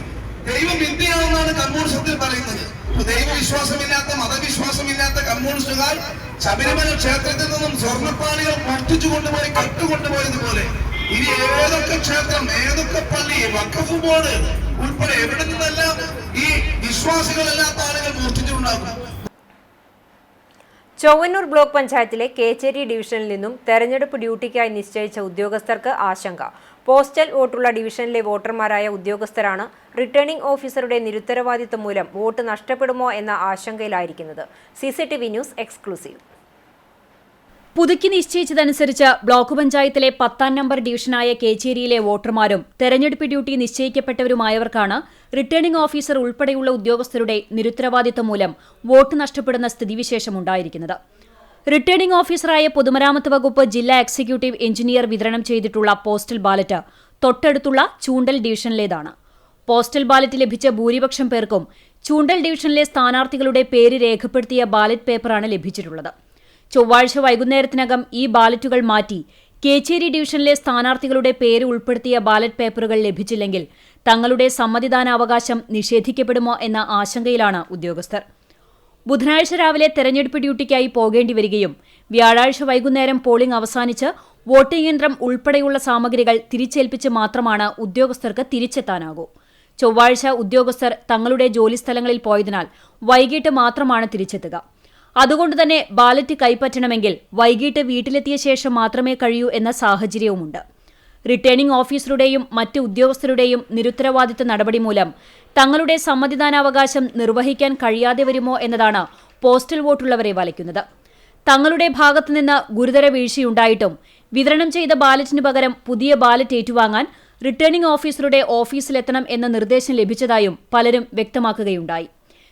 ദൈവം ഇന്ത്യയാണെന്നാണ് കമ്മ്യൂണിസത്തിൽ പറയുന്നത്. ദൈവവിശ്വാസമില്ലാത്ത, മതവിശ്വാസമില്ലാത്ത കമ്മ്യൂണിസ്റ്റുകാർ ശബരിമല ക്ഷേത്രത്തിൽ നിന്നും സ്വർണ്ണപ്പാളികൾ മോഷ്ടിച്ചു കൊണ്ടുപോയി കട്ടുകൊണ്ടുപോയതുപോലെ ഇനി ഏതൊക്കെ ക്ഷേത്രം, ഏതൊക്കെ പള്ളി, വഖഫ് ബോർഡ് ഉൾപ്പെടെ എവിടെ നിന്നെല്ലാം ഈ വിശ്വാസികളല്ലാത്ത ആളുകൾ മോഷ്ടിച്ചിട്ടുണ്ടാകും. ചൊവ്വന്നൂർ ബ്ലോക്ക് പഞ്ചായത്തിലെ കേച്ചേരി ഡിവിഷനിൽ നിന്നും തെരഞ്ഞെടുപ്പ് ഡ്യൂട്ടിക്കായി നിശ്ചയിച്ച ഉദ്യോഗസ്ഥർക്ക് ആശങ്ക. പോസ്റ്റൽ വോട്ടുള്ള ഡിവിഷനിലെ വോട്ടർമാരായ ഉദ്യോഗസ്ഥരാണ് റിട്ടേണിംഗ് ഓഫീസറുടെ നിരുത്തരവാദിത്വം മൂലം വോട്ട് നഷ്ടപ്പെടുമോ എന്ന ആശങ്കയിലായിരിക്കുന്നത്. CCTV news exclusive. പുതുക്കി നിശ്ചയിച്ചതനുസരിച്ച് ബ്ലോക്ക് പഞ്ചായത്തിലെ 10-ാം നമ്പർ ഡിവിഷനായ കേച്ചേരിയിലെ വോട്ടർമാരും തെരഞ്ഞെടുപ്പ് ഡ്യൂട്ടി നിശ്ചയിക്കപ്പെട്ടവരുമായവർക്കാണ് റിട്ടേണിംഗ് ഓഫീസർ ഉൾപ്പെടെയുള്ള ഉദ്യോഗസ്ഥരുടെ നിരുത്തരവാദിത്വം മൂലം വോട്ട് നഷ്ടപ്പെടുന്ന സ്ഥിതിവിശേഷമുണ്ടായിരിക്കുന്നത്. റിട്ടേണിംഗ് ഓഫീസറായ പൊതുമരാമത്ത് വകുപ്പ് ജില്ലാ എക്സിക്യൂട്ടീവ് എഞ്ചിനീയർ വിതരണം ചെയ്തിട്ടുള്ള പോസ്റ്റൽ ബാലറ്റ് തൊട്ടടുത്തുള്ള ചൂണ്ടൽ ഡിവിഷനിലേതാണ്. പോസ്റ്റൽ ബാലറ്റ് ലഭിച്ച ഭൂരിപക്ഷം പേർക്കും ചൂണ്ടൽ ഡിവിഷനിലെ സ്ഥാനാർത്ഥികളുടെ പേര് രേഖപ്പെടുത്തിയ ബാലറ്റ് പേപ്പറാണ് ലഭിച്ചിട്ടുള്ളത്. ചൊവ്വാഴ്ച വൈകുന്നേരത്തിനകം ഈ ബാലറ്റുകൾ മാറ്റി കേച്ചേരി ഡിവിഷനിലെ സ്ഥാനാർത്ഥികളുടെ പേര് ഉൾപ്പെടുത്തിയ ബാലറ്റ് പേപ്പറുകൾ ലഭിച്ചില്ലെങ്കിൽ തങ്ങളുടെ സമ്മതിദാനാവകാശം നിഷേധിക്കപ്പെടുമോ എന്ന ആശങ്കയിലാണ് ഉദ്യോഗസ്ഥർ. ബുധനാഴ്ച രാവിലെ തെരഞ്ഞെടുപ്പ് ഡ്യൂട്ടിക്കായി പോകേണ്ടി വരികയും വ്യാഴാഴ്ച വൈകുന്നേരം പോളിംഗ് അവസാനിച്ച് വോട്ടിംഗ് യന്ത്രം ഉൾപ്പെടെയുള്ള സാമഗ്രികൾ തിരിച്ചേൽപ്പിച്ച് മാത്രമാണ് ഉദ്യോഗസ്ഥർക്ക് തിരിച്ചെത്താനാകൂ. ചൊവ്വാഴ്ച ഉദ്യോഗസ്ഥർ തങ്ങളുടെ ജോലിസ്ഥലങ്ങളിൽ പോയതിനാൽ വൈകിട്ട് മാത്രമാണ് തിരിച്ചെത്തുക. അതുകൊണ്ടുതന്നെ ബാലറ്റ് കൈപ്പറ്റണമെങ്കിൽ വൈകിട്ട് വീട്ടിലെത്തിയ ശേഷം മാത്രമേ കഴിയൂ എന്ന സാഹചര്യവുമുണ്ട്. റിട്ടേണിംഗ് ഓഫീസറുടെയും മറ്റ് ഉദ്യോഗസ്ഥരുടെയും നിരുത്തരവാദിത്വ നടപടി മൂലം തങ്ങളുടെ സമ്മതിദാനാവകാശം നിർവഹിക്കാൻ കഴിയാതെ വരുമോ എന്നതാണ് പോസ്റ്റൽ വോട്ടുള്ളവരെ വലയ്ക്കുന്നത്. തങ്ങളുടെ ഭാഗത്തുനിന്ന് ഗുരുതര വീഴ്ചയുണ്ടായിട്ടും വിതരണം ചെയ്ത ബാലറ്റിന് പകരം പുതിയ ബാലറ്റ് ഏറ്റുവാങ്ങാൻ റിട്ടേണിംഗ് ഓഫീസറുടെ ഓഫീസിലെത്തണം എന്ന നിർദ്ദേശം ലഭിച്ചതായും പലരും വ്യക്തമാക്കുകയുണ്ടായി.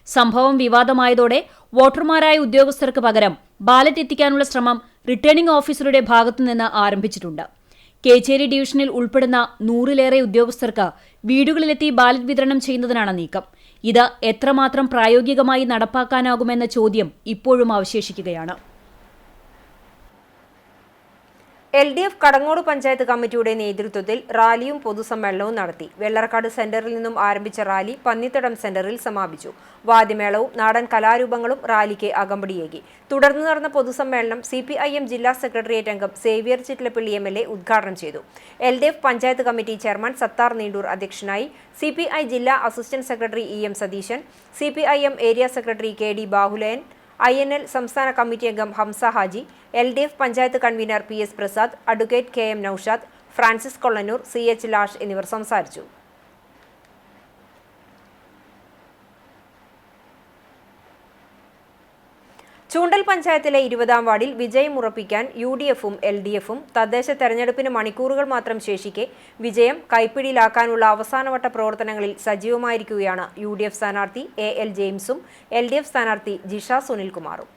സംഭവം വിവാദമായതോടെ വോട്ടർമാരായ ഉദ്യോഗസ്ഥർക്ക് പകരം ബാലറ്റ് എത്തിക്കാനുള്ള ശ്രമം റിട്ടേണിംഗ് ഓഫീസറുടെ ഭാഗത്തുനിന്ന് ആരംഭിച്ചിട്ടുണ്ട്. കേച്ചേരി ഡിവിഷനിൽ ഉൾപ്പെടുന്ന 100-ലേറെ ഉദ്യോഗസ്ഥർക്ക് വീടുകളിലെത്തി ബാലറ്റ് വിതരണം ചെയ്യുന്നതിനാണ് നീക്കം. ഇത് എത്രമാത്രം പ്രായോഗികമായി നടപ്പാക്കാനാകുമെന്ന ചോദ്യം ഇപ്പോഴും അവശേഷിക്കുകയാണ്. LDF കടങ്ങോട് പഞ്ചായത്ത് കമ്മിറ്റിയുടെ നേതൃത്വത്തിൽ റാലിയും പൊതുസമ്മേളനവും നടത്തി. വെള്ളറക്കാട് സെന്ററിൽ നിന്നും ആരംഭിച്ച റാലി പന്നിത്തടം സെന്ററിൽ സമാപിച്ചു. വാദ്യമേളവും നാടൻ കലാരൂപങ്ങളും റാലിക്ക് അകമ്പടിയേകി. തുടർന്ന് നടന്ന പൊതുസമ്മേളനം CPIM ജില്ലാ സെക്രട്ടേറിയറ്റ് അംഗം സേവ്യർ ചിറ്റലപ്പള്ളി MLA ഉദ്ഘാടനം ചെയ്തു. LDF panchayat committee chairman Sathar Neendoor അധ്യക്ഷനായി. CPI ജില്ലാ assistant secretary EM Satheesan, CPIM area secretary KD Bahulayan, INL സംസ്ഥാന കമ്മിറ്റി അംഗം Hamza Haji, LDF panchayat convener PS Prasad, advocate KM Noushad, Francis Kollannur, CH ലാഷ് എന്നിവർ സംസാരിച്ചു. ചൂണ്ടൽ പഞ്ചായത്തിലെ 20ാം വാർഡിൽ വിജയം ഉറപ്പിക്കാൻ UDF-ഉം LDF-ഉം തദ്ദേശ തെരഞ്ഞെടുപ്പിന് മണിക്കൂറുകൾ മാത്രം ശേഷിക്കെ വിജയം കൈപ്പിടിയിലാക്കാനുള്ള അവസാനവട്ട പ്രവർത്തനങ്ങളിൽ സജീവമായിരിക്കുകയാണ് UDF സ്ഥാനാർത്ഥി AL ജെയിംസും LDF സ്ഥാനാർത്ഥി ജിഷ സുനിൽകുമാറും.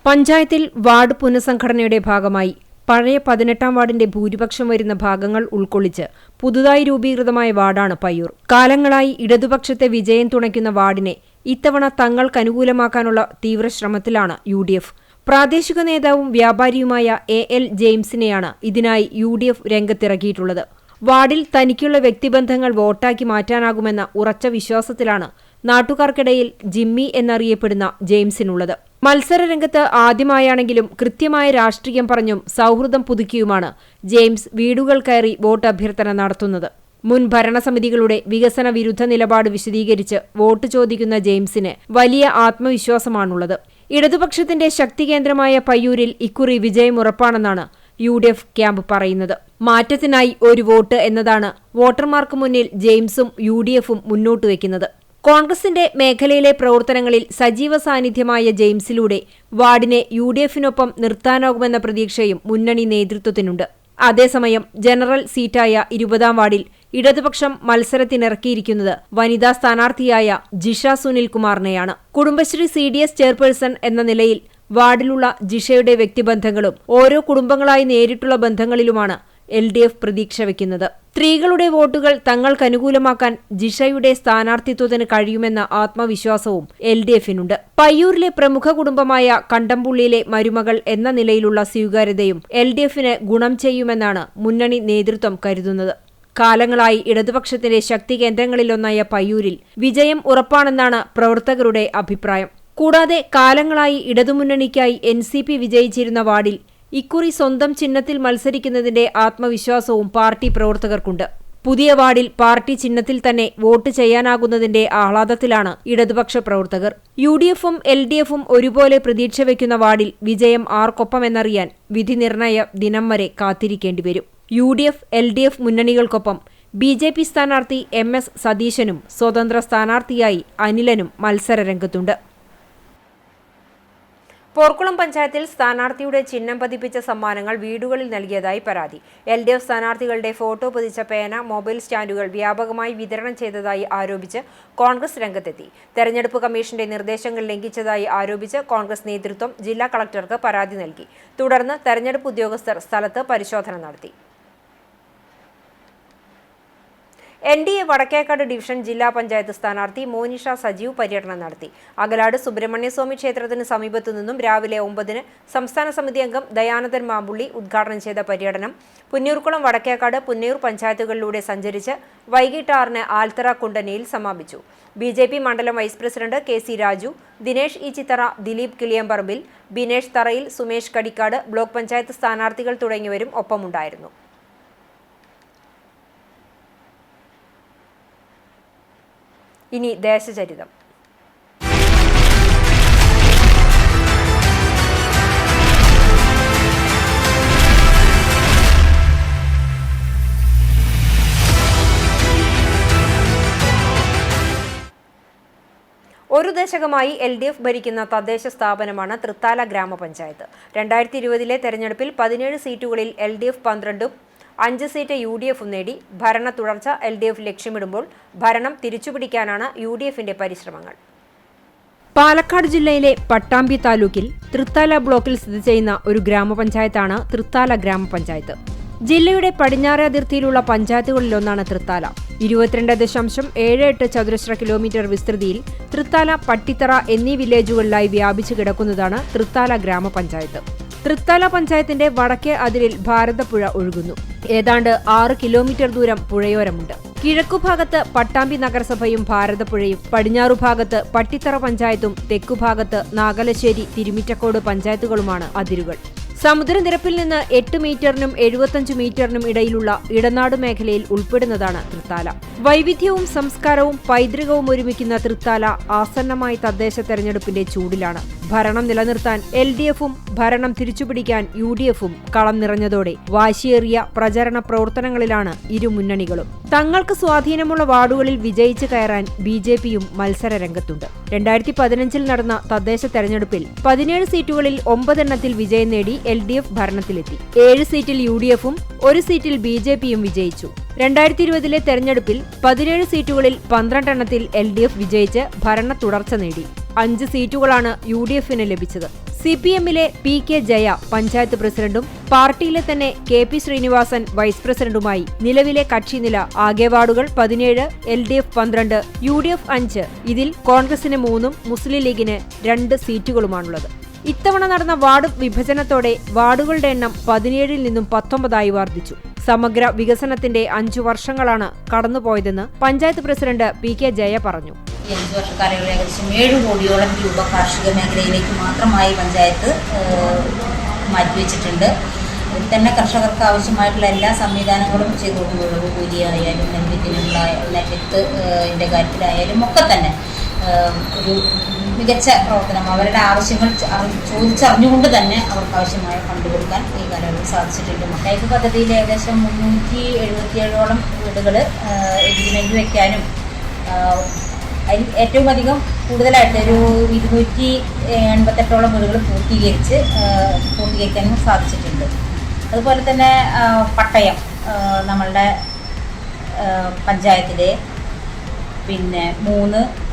പഞ്ചായത്തിൽ വാർഡ് പുനഃസംഘടനയുടെ ഭാഗമായി പഴയ 18ാം വാർഡിന്റെ ഭൂരിപക്ഷം വരുന്ന ഭാഗങ്ങൾ ഉൾക്കൊള്ളിച്ച് പുതുതായി രൂപീകൃതമായ വാർഡാണ് പയ്യൂർ. കാലങ്ങളായി ഇടതുപക്ഷത്തെ വിജയം തുണയ്ക്കുന്ന വാർഡിനെ ഇത്തവണ തങ്ങൾക്കനുകൂലമാക്കാനുള്ള തീവ്രശ്രമത്തിലാണ് UDF. പ്രാദേശിക നേതാവും വ്യാപാരിയുമായ AL ജെയിംസിനെയാണ് ഇതിനായി UDF രംഗത്തിറക്കിയിട്ടുള്ളത്. വാർഡിൽ തനിക്കുള്ള വ്യക്തിബന്ധങ്ങൾ വോട്ടാക്കി മാറ്റാനാകുമെന്ന ഉറച്ച വിശ്വാസത്തിലാണ് നാട്ടുകാർക്കിടയിൽ ജിമ്മി എന്നറിയപ്പെടുന്ന ജെയിംസിനുള്ളത്. മത്സരരംഗത്ത് ആദ്യമായാണെങ്കിലും കൃത്യമായ രാഷ്ട്രീയം പറഞ്ഞും സൗഹൃദം പുതുക്കിയുമാണ് ജെയിംസ് വീടുകൾ കയറി വോട്ട് അഭ്യർത്ഥന നടത്തുന്നത്. മുൻ ഭരണസമിതികളുടെ വികസന വിരുദ്ധ നിലപാട് വിശദീകരിച്ച് വോട്ട് ചോദിക്കുന്ന ജെയിംസിന് വലിയ ആത്മവിശ്വാസമാണുള്ളത്. ഇടതുപക്ഷത്തിന്റെ ശക്തി കേന്ദ്രമായ പയ്യൂരിൽ ഇക്കുറി വിജയം ഉറപ്പാണെന്നാണ് UDF ക്യാമ്പ് പറയുന്നത്. മാറ്റത്തിനായി ഒരു വോട്ട് എന്നതാണ് വോട്ടർമാർക്ക് മുന്നിൽ ജെയിംസും UDF-ഉം മുന്നോട്ട് വയ്ക്കുന്നത്. കോൺഗ്രസിന്റെ മേഖലയിലെ പ്രവർത്തനങ്ങളിൽ സജീവ സാന്നിധ്യമായ ജെയിംസിലൂടെ വാർഡിനെ UDF-നൊപ്പം നിർത്താനാകുമെന്ന പ്രതീക്ഷയും മുന്നണി നേതൃത്വത്തിനുണ്ട്. അതേസമയം ജനറൽ സീറ്റായ 20ാം വാർഡിൽ ഇടതുപക്ഷം മത്സരത്തിനിറക്കിയിരിക്കുന്നത് വനിതാ സ്ഥാനാർത്ഥിയായ ജിഷ സുനിൽകുമാറിനെയാണ്. കുടുംബശ്രീ CDS ചെയർപേഴ്സൺ എന്ന നിലയിൽ വാർഡിലുള്ള ജിഷയുടെ വ്യക്തിബന്ധങ്ങളും ഓരോ കുടുംബങ്ങളായി നേരിട്ടുള്ള ബന്ധങ്ങളിലുമാണ് LDF പ്രതീക്ഷ വയ്ക്കുന്നത്. സ്ത്രീകളുടെ വോട്ടുകൾ തങ്ങൾക്കനുകൂലമാക്കാൻ ജിഷയുടെ സ്ഥാനാർത്ഥിത്വത്തിന് കഴിയുമെന്ന ആത്മവിശ്വാസവും LDF-നുണ്ട്. പയ്യൂരിലെ പ്രമുഖ കുടുംബമായ കണ്ടംപുള്ളിയിലെ മരുമകൾ എന്ന നിലയിലുള്ള സ്വീകാര്യതയും LDF-ന് ഗുണം ചെയ്യുമെന്നാണ് മുന്നണി നേതൃത്വം കരുതുന്നത്. കാലങ്ങളായി ഇടതുപക്ഷത്തിന്റെ ശക്തി കേന്ദ്രങ്ങളിലൊന്നായ പയ്യൂരിൽ വിജയം ഉറപ്പാണെന്നാണ് പ്രവർത്തകരുടെ അഭിപ്രായം. കൂടാതെ കാലങ്ങളായി ഇടതുമുന്നണിക്കായി NCP വിജയിച്ചിരുന്ന വാർഡിൽ ഇക്കുറി സ്വന്തം ചിഹ്നത്തിൽ മത്സരിക്കുന്നതിന്റെ ആത്മവിശ്വാസവും പാർട്ടി പ്രവർത്തകർക്കുണ്ട്. പുതിയ വാർഡിൽ പാർട്ടി ചിഹ്നത്തിൽ തന്നെ വോട്ട് ചെയ്യാനാകുന്നതിന്റെ ആഹ്ലാദത്തിലാണ് ഇടതുപക്ഷ പ്രവർത്തകർ. UDF-ഉം LDF-ഉം ഒരുപോലെ പ്രതീക്ഷ വയ്ക്കുന്ന വാർഡിൽ വിജയം ആർക്കൊപ്പമെന്നറിയാൻ വിധി നിർണയ ദിനം വരെ കാത്തിരിക്കേണ്ടിവരും. UDF, LDF മുന്നണികൾക്കൊപ്പം BJP സ്ഥാനാർത്ഥി MS സതീശനും സ്വതന്ത്ര സ്ഥാനാർത്ഥിയായി അനിലനും മത്സരരംഗത്തുണ്ട്. പോർക്കുളം പഞ്ചായത്തിൽ സ്ഥാനാർത്ഥിയുടെ ചിഹ്നം പതിപ്പിച്ച സമ്മാനങ്ങൾ വീടുകളിൽ നൽകിയതായി പരാതി. LDF സ്ഥാനാർത്ഥികളുടെ ഫോട്ടോ പതിച്ച പേന, മൊബൈൽ സ്റ്റാൻഡുകൾ വ്യാപകമായി വിതരണം ചെയ്തതായി ആരോപിച്ച് കോൺഗ്രസ് രംഗത്തെത്തി. തെരഞ്ഞെടുപ്പ് കമ്മീഷന്റെ നിർദ്ദേശങ്ങൾ ലംഘിച്ചതായി ആരോപിച്ച് കോൺഗ്രസ് നേതൃത്വം ജില്ലാ കളക്ടർക്ക് പരാതി നൽകി. തുടർന്ന് തെരഞ്ഞെടുപ്പ് ഉദ്യോഗസ്ഥർ സ്ഥലത്ത് പരിശോധന നടത്തി. NDA വടക്കേക്കാട് ഡിവിഷൻ ജില്ലാ പഞ്ചായത്ത് സ്ഥാനാർത്ഥി മോനിഷ സജീവ് പര്യടനം നടത്തി. അകലാട് സുബ്രഹ്മണ്യസ്വാമി ക്ഷേത്രത്തിന് സമീപത്തു നിന്നും രാവിലെ 9-ന് സംസ്ഥാന സമിതി അംഗം ദയാനന്ദൻ മാമ്പുള്ളി ഉദ്ഘാടനം ചെയ്ത പര്യടനം പുന്നയൂർക്കുളം, വടക്കേക്കാട്, പുന്നയൂർ പഞ്ചായത്തുകളിലൂടെ സഞ്ചരിച്ച് വൈകിട്ട് 6-ന് ആൽത്തറ കുണ്ടന്നയിൽ സമാപിച്ചു. BJP മണ്ഡലം vice president KC Raju, Dinesh Ichithara, Dileep Kiliyamparambil, Binesh Tharayil, Sumesh Kadikkad, block panchayat സ്ഥാനാർത്ഥികൾ തുടങ്ങിയവരും ഒപ്പമുണ്ടായിരുന്നു. ഇനി ദേശചരിതം. ഒരു ദശകമായി LDF ഭരിക്കുന്ന തദ്ദേശ സ്ഥാപനമാണ് തൃത്താല ഗ്രാമപഞ്ചായത്ത്. 2020-ലെ തെരഞ്ഞെടുപ്പിൽ 17 സീറ്റുകളിൽ LDF 12-ഉം 5 സീറ്റ് UDF-ഉം നേടി. ഭരണ തുടർച്ച LDF ലക്ഷ്യമിടുമ്പോൾ ഭരണം തിരിച്ചുപിടിക്കാനാണ് UDF-ന്റെ പരിശ്രമങ്ങൾ. പാലക്കാട് ജില്ലയിലെ പട്ടാമ്പി താലൂക്കിൽ തൃത്താല ബ്ലോക്കിൽ സ്ഥിതി ചെയ്യുന്ന ഒരു ഗ്രാമപഞ്ചായത്താണ് തൃത്താല ഗ്രാമപഞ്ചായത്ത്. ജില്ലയുടെ പടിഞ്ഞാറെ അതിർത്തിയിലുള്ള പഞ്ചായത്തുകളിലൊന്നാണ് തൃത്താല. 22.78 ചതുരശ്ര കിലോമീറ്റർ വിസ്തൃതിയിൽ തൃത്താല, പട്ടിത്തറ എന്നീ വില്ലേജുകളിലായി വ്യാപിച്ചു കിടക്കുന്നതാണ് തൃത്താല ഗ്രാമപഞ്ചായത്ത്. തൃത്താല പഞ്ചായത്തിന്റെ വടക്കേ അതിരിൽ ഭാരതപ്പുഴ ഒഴുകുന്നു. ഏതാണ്ട് 6 കിലോമീറ്റർ ദൂരം പുഴയോരമുണ്ട്. കിഴക്കുഭാഗത്ത് പട്ടാമ്പി നഗരസഭയും ഭാരതപ്പുഴയും, പടിഞ്ഞാറുഭാഗത്ത് പട്ടിത്തറ പഞ്ചായത്തും, തെക്കുഭാഗത്ത് നാഗലശ്ശേരി, തിരുമിറ്റക്കോട് പഞ്ചായത്തുകളുമാണ് അതിരുകൾ. സമുദ്രനിരപ്പിൽ നിന്ന് 8 മീറ്ററിനും 75 മീറ്ററിനും ഇടയിലുള്ള ഇടനാട് മേഖലയിൽ ഉൾപ്പെടുന്നതാണ് തൃത്താല. വൈവിധ്യവും സംസ്കാരവും പൈതൃകവും ഒരുമിക്കുന്ന തൃത്താല ആസന്നമായ തദ്ദേശ തെരഞ്ഞെടുപ്പിന്റെ ചൂടിലാണ്. ഭരണം നിലനിർത്താൻ LDFും ഭരണം തിരിച്ചുപിടിക്കാൻ UDFും കളം നിറഞ്ഞതോടെ വാശിയേറിയ പ്രചരണ പ്രവർത്തനങ്ങളിലാണ് ഇരു മുന്നണികളും. തങ്ങൾക്ക് സ്വാധീനമുള്ള വാർഡുകളിൽ വിജയിച്ചു കയറാൻ BJPയും മത്സര രംഗത്തുണ്ട്. 2015 നടന്ന തദ്ദേശ തെരഞ്ഞെടുപ്പിൽ 17 സീറ്റുകളിൽ 9 എണ്ണത്തിൽ വിജയം നേടി LDF ഭരണത്തിലെത്തി. 7 സീറ്റിൽ UDFും 1 സീറ്റിൽ BJPയും വിജയിച്ചു. 2020 തെരഞ്ഞെടുപ്പിൽ 17 സീറ്റുകളിൽ 12 എണ്ണത്തിൽ LDF വിജയിച്ച് ഭരണ തുടർച്ച നേടി. 5 സീറ്റുകളാണ് UDFിന് ലഭിച്ചത്. CPMലെ PK ജയ പഞ്ചായത്ത് പ്രസിഡന്റും പാർട്ടിയിലെ തന്നെ KP ശ്രീനിവാസൻ വൈസ് പ്രസിഡന്റുമായി നിലവിലെ കക്ഷിനില. ആകെ വാർഡുകൾ 17, LDF 12, UDF 5. ഇതിൽ കോൺഗ്രസിന് 3ഉം മുസ്ലിം ലീഗിന് 2 സീറ്റുകളുമാണുള്ളത്. ഇത്തവണ നടന്ന വാർഡ് വിഭജനത്തോടെ വാർഡുകളുടെ എണ്ണം 17ൽ നിന്നും 19ആയി വർദ്ധിച്ചു. സമഗ്ര വികസനത്തിന്റെ 5 വർഷങ്ങളാണ് കടന്നുപോയതെന്ന് പഞ്ചായത്ത് പ്രസിഡന്റ് PK ജയ പറഞ്ഞു. 5 വർഷക്കാലങ്ങളിൽ ഏകദേശം 7 കോടിയോളം രൂപ കാർഷിക മേഖലയിലേക്ക് മാത്രമായി പഞ്ചായത്ത് മാറ്റിവെച്ചിട്ടുണ്ട്. ഇതിൽ തന്നെ കർഷകർക്ക് ആവശ്യമായിട്ടുള്ള എല്ലാ സംവിധാനങ്ങളും ചെയ്തു കൊടുക്കുന്നുള്ളത്. കൂലിയായാലും നെൽവിത്തിനുള്ള നെൽവിത്തിൻ്റെ കാര്യത്തിലായാലും ഒക്കെ തന്നെ ഒരു മികച്ച പ്രവർത്തനം. അവരുടെ ആവശ്യങ്ങൾ ചോദിച്ചറിഞ്ഞുകൊണ്ട് തന്നെ അവർക്ക് ആവശ്യമായ ഫണ്ട് കൊടുക്കാൻ ഈ കാലയളവിൽ സാധിച്ചിട്ടുണ്ട്. ലൈഫ് പദ്ധതിയിൽ ഏകദേശം 377ഓളം വീടുകൾ എഗ്രിമെൻറ്റ് വയ്ക്കാനും അതിൽ ഏറ്റവും അധികം കൂടുതലായിട്ട് ഒരു 288ഓളം വീടുകൾ പൂർത്തീകരിക്കാനും സാധിച്ചിട്ടുണ്ട്. അതുപോലെ തന്നെ പട്ടയം നമ്മളുടെ പഞ്ചായത്തിലെ 3,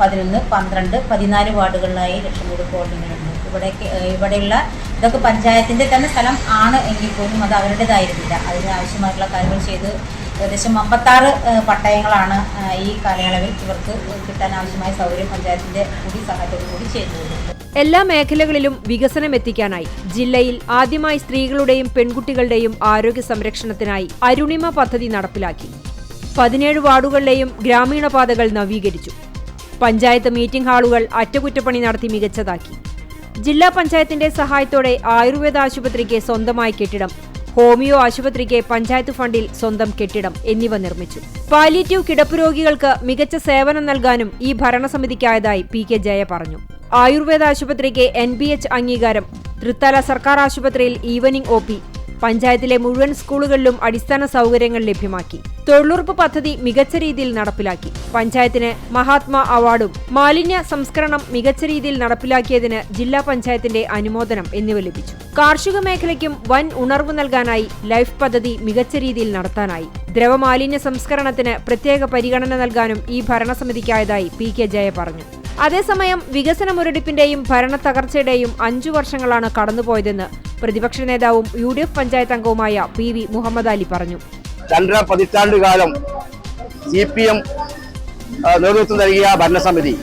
11, 12, 14 വാർഡുകളിലായി ലക്ഷം വീട് കോളനികളുണ്ട്. ഇവിടെയുള്ള ഇതൊക്കെ പഞ്ചായത്തിൻ്റെ തന്നെ സ്ഥലം ആണ് എങ്കിൽ പോലും അത് അവരുടേതായിരുന്നില്ല. അതിന് ആവശ്യമായിട്ടുള്ള കാര്യങ്ങൾ ചെയ്ത് ഏകദേശം 56 പട്ടയങ്ങളാണ് ഈ കാലയളവിൽ ഇവർക്ക് കിട്ടാൻ ആവശ്യമായ സൗകര്യം പഞ്ചായത്തിന്റെ കൂടി സഹായത്തോടുകൂടി ചെയ്തിട്ടുണ്ട്. എല്ലാ മേഖലകളിലും വികസനം എത്തിക്കാനായി ജില്ലയിൽ ആദ്യമായി സ്ത്രീകളുടെയും പെൺകുട്ടികളുടെയും ആരോഗ്യ സംരക്ഷണത്തിനായി അരുണിമ പദ്ധതി നടപ്പിലാക്കി. 17 വാർഡുകളിലെയും ഗ്രാമീണ പാതകൾ നവീകരിച്ചു. പഞ്ചായത്ത് മീറ്റിംഗ് ഹാളുകൾ അറ്റകുറ്റപ്പണി നടത്തി മികച്ചതാക്കി. ജില്ലാ പഞ്ചായത്തിന്റെ സഹായത്തോടെ ആയുർവേദ ആശുപത്രിക്ക് സ്വന്തമായി കെട്ടിടം, ഹോമിയോ ആശുപത്രിക്ക് പഞ്ചായത്ത് ഫണ്ടിൽ സ്വന്തം കെട്ടിടം എന്നിവ നിർമ്മിച്ചു. പാലിയേറ്റീവ് കിടപ്പ് രോഗികൾക്ക് മികച്ച സേവനം നൽകാനും ഈ ഭരണസമിതിക്കായതായി PK ജയ പറഞ്ഞു. ആയുർവേദ ആശുപത്രിക്ക് NBH അംഗീകാരം, തൃത്താല സർക്കാർ ആശുപത്രിയിൽ ഈവനിംഗ് OP, പഞ്ചായത്തിലെ മുഴുവൻ സ്കൂളുകളിലും അടിസ്ഥാന സൗകര്യങ്ങൾ ലഭ്യമാക്കി. തൊഴിലുറപ്പ് പദ്ധതി മികച്ച രീതിയിൽ നടപ്പിലാക്കി. പഞ്ചായത്തിന് മഹാത്മാ അവാർഡും മാലിന്യ സംസ്കരണം മികച്ച രീതിയിൽ നടപ്പിലാക്കിയതിന് ജില്ലാ പഞ്ചായത്തിന്റെ അനുമോദനം എന്നിവ ലഭിച്ചു. കാർഷിക മേഖലയ്ക്കും വൻ ഉണർവ് നൽകാനായി ലൈഫ് പദ്ധതി മികച്ച രീതിയിൽ നടത്താനായി. ദ്രവമാലിന്യ സംസ്കരണത്തിന് പ്രത്യേക പരിഗണന നൽകാനും ഈ ഭരണസമിതിക്കായതായി PK ജയ പറഞ്ഞു. അതേസമയം വികസന മുരടിപ്പിന്റെയും ഭരണ തകർച്ചയുടെയും 5 വർഷങ്ങളാണ് കടന്നുപോയതെന്ന് പ്രതിപക്ഷ നേതാവും UDF പഞ്ചായത്ത് അംഗവുമായ PV മുഹമ്മദ് അലി പറഞ്ഞു. 2.5 പതിറ്റാണ്ടുകാലം CPM നേതൃത്വം നൽകിയ ഭരണസമിതി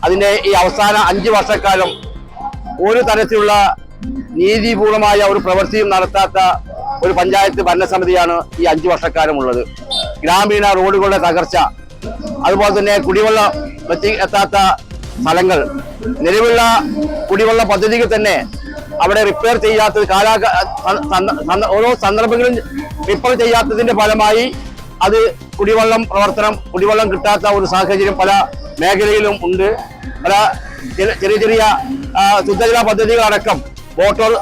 അതിന്റെ ഈ അവസാന 5 വർഷക്കാലം ഒരു തരത്തിലുള്ള നീതിപൂർണമായ ഒരു പ്രവൃത്തിയും നടത്താത്ത ഒരു പഞ്ചായത്ത് ഭരണസമിതിയാണ് ഈ 5 വർഷക്കാലമുള്ളത്. ഗ്രാമീണ റോഡുകളുടെ തകർച്ച, അതുപോലെ തന്നെ കുടിവെള്ളം എത്താത്ത സ്ഥലങ്ങൾ, നിലവിലുള്ള കുടിവെള്ള പദ്ധതികൾ തന്നെ അവിടെ റിപ്പയർ ചെയ്യാത്തത്, ഓരോ സന്ദർഭങ്ങളും റിപ്പയർ ചെയ്യാത്തതിന്റെ ഫലമായി അത് കുടിവെള്ളം കിട്ടാത്ത ഒരു സാഹചര്യം പല മേഖലയിലും ഉണ്ട്. പല ചെറിയ ശുദ്ധജല പദ്ധതികളടക്കം മോട്ടോർ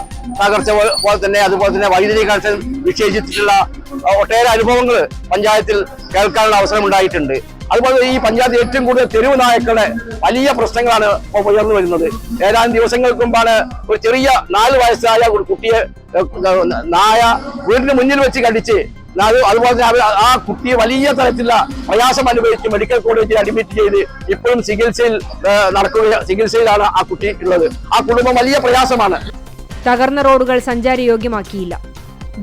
തകർച്ച പോലെ തന്നെ, അതുപോലെ തന്നെ വൈദ്യുതി കണക്ഷൻ നിഷേധിച്ചിട്ടുള്ള ഒട്ടേറെ അനുഭവങ്ങൾ പഞ്ചായത്തിൽ കേൾക്കാനുള്ള അവസരം ഉണ്ടായിട്ടുണ്ട്. അതുപോലെ ഈ പഞ്ചായത്ത് ഏറ്റവും കൂടുതൽ തെരുവ് നായക്കളുടെ വലിയ പ്രശ്നങ്ങളാണ് ഇപ്പോൾ ഉയർന്നു വരുന്നത്. ഏതാനും ദിവസങ്ങൾക്ക് മുമ്പാണ് ഒരു ചെറിയ 4 വയസ്സായ ഒരു കുട്ടിയെ നായ വീടിന് മുന്നിൽ വെച്ച് കടിച്ച്, അതുപോലെ തന്നെ ആ കുട്ടിയെ വലിയ തരത്തിലുള്ള പ്രയാസം അനുഭവിച്ച് മെഡിക്കൽ കോളേജിൽ അഡ്മിറ്റ് ചെയ്ത് ഇപ്പോഴും ചികിത്സയിലാണ് ആ കുട്ടി ഉള്ളത്. ആ കുടുംബം വലിയ പ്രയാസമാണ്. തകർന്ന റോഡുകൾ സഞ്ചാരയോഗ്യമാക്കിയില്ല.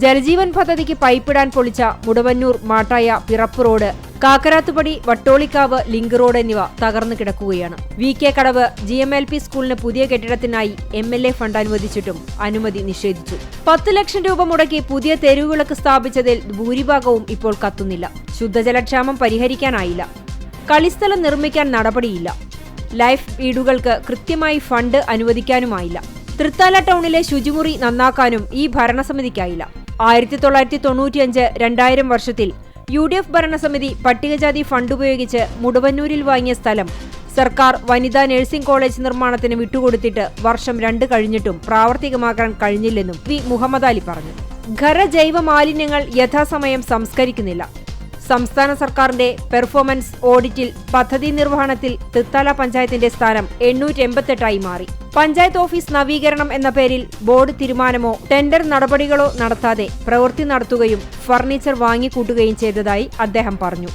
ജലജീവൻ പദ്ധതിക്ക് പൈപ്പിടാൻ പൊളിച്ച Mudavannur Mattaya Pirappu road, Kakkarathupadi Vattolikkavu link road എന്നിവ തകർന്നു കിടക്കുകയാണ്. VK കടവ് GMLP സ്കൂളിന് പുതിയ കെട്ടിടത്തിനായി MLA ഫണ്ട് അനുവദിച്ചിട്ടും അനുമതി നിഷേധിച്ചു. 10 ലക്ഷം രൂപ മുടക്കി പുതിയ തെരുവുവിളക്ക് സ്ഥാപിച്ചതിൽ ഭൂരിഭാഗവും ഇപ്പോൾ കത്തുന്നില്ല. ശുദ്ധജലക്ഷാമം പരിഹരിക്കാനായില്ല. കളിസ്ഥലം നിർമ്മിക്കാൻ നടപടിയില്ല. ലൈഫ് വീടുകൾക്ക് കൃത്യമായി ഫണ്ട് അനുവദിക്കാനുമായില്ല. തൃത്താല ടൗണിലെ ശുചിമുറി നന്നാക്കാനും ഈ ഭരണസമിതിക്കായില്ല. 1995-2000 വർഷത്തിൽ UDF ഭരണസമിതി പട്ടികജാതി ഫണ്ട് ഉപയോഗിച്ച് മുടവന്നൂരിൽ വാങ്ങിയ സ്ഥലം സർക്കാർ വനിതാ നഴ്സിംഗ് കോളേജ് നിർമ്മാണത്തിന് വിട്ടുകൊടുത്തിട്ട് വർഷം 2 കഴിഞ്ഞിട്ടും പ്രാവർത്തികമാക്കാൻ കഴിഞ്ഞില്ലെന്നും വി മുഹമ്മദ് അലി പറഞ്ഞു. ഖര-ജൈവ മാലിന്യങ്ങൾ യഥാസമയം സംസ്കരിക്കുന്നില്ല. സംസ്ഥാന സർക്കാരിന്റെ പെർഫോമൻസ് ഓഡിറ്റിൽ പദ്ധതി നിർവഹണത്തിൽ തൃത്താല പഞ്ചായത്തിന്റെ സ്ഥാനം 888 മാറി. പഞ്ചായത്ത് ഓഫീസ് നവീകരണം എന്ന പേരിൽ ബോർഡ് തീരുമാനമോ ടെൻഡർ നടപടികളോ നടത്താതെ പ്രവൃത്തി നടത്തുകയും ഫർണിച്ചർ വാങ്ങിക്കൂട്ടുകയും ചെയ്തതായി അദ്ദേഹം പറഞ്ഞു.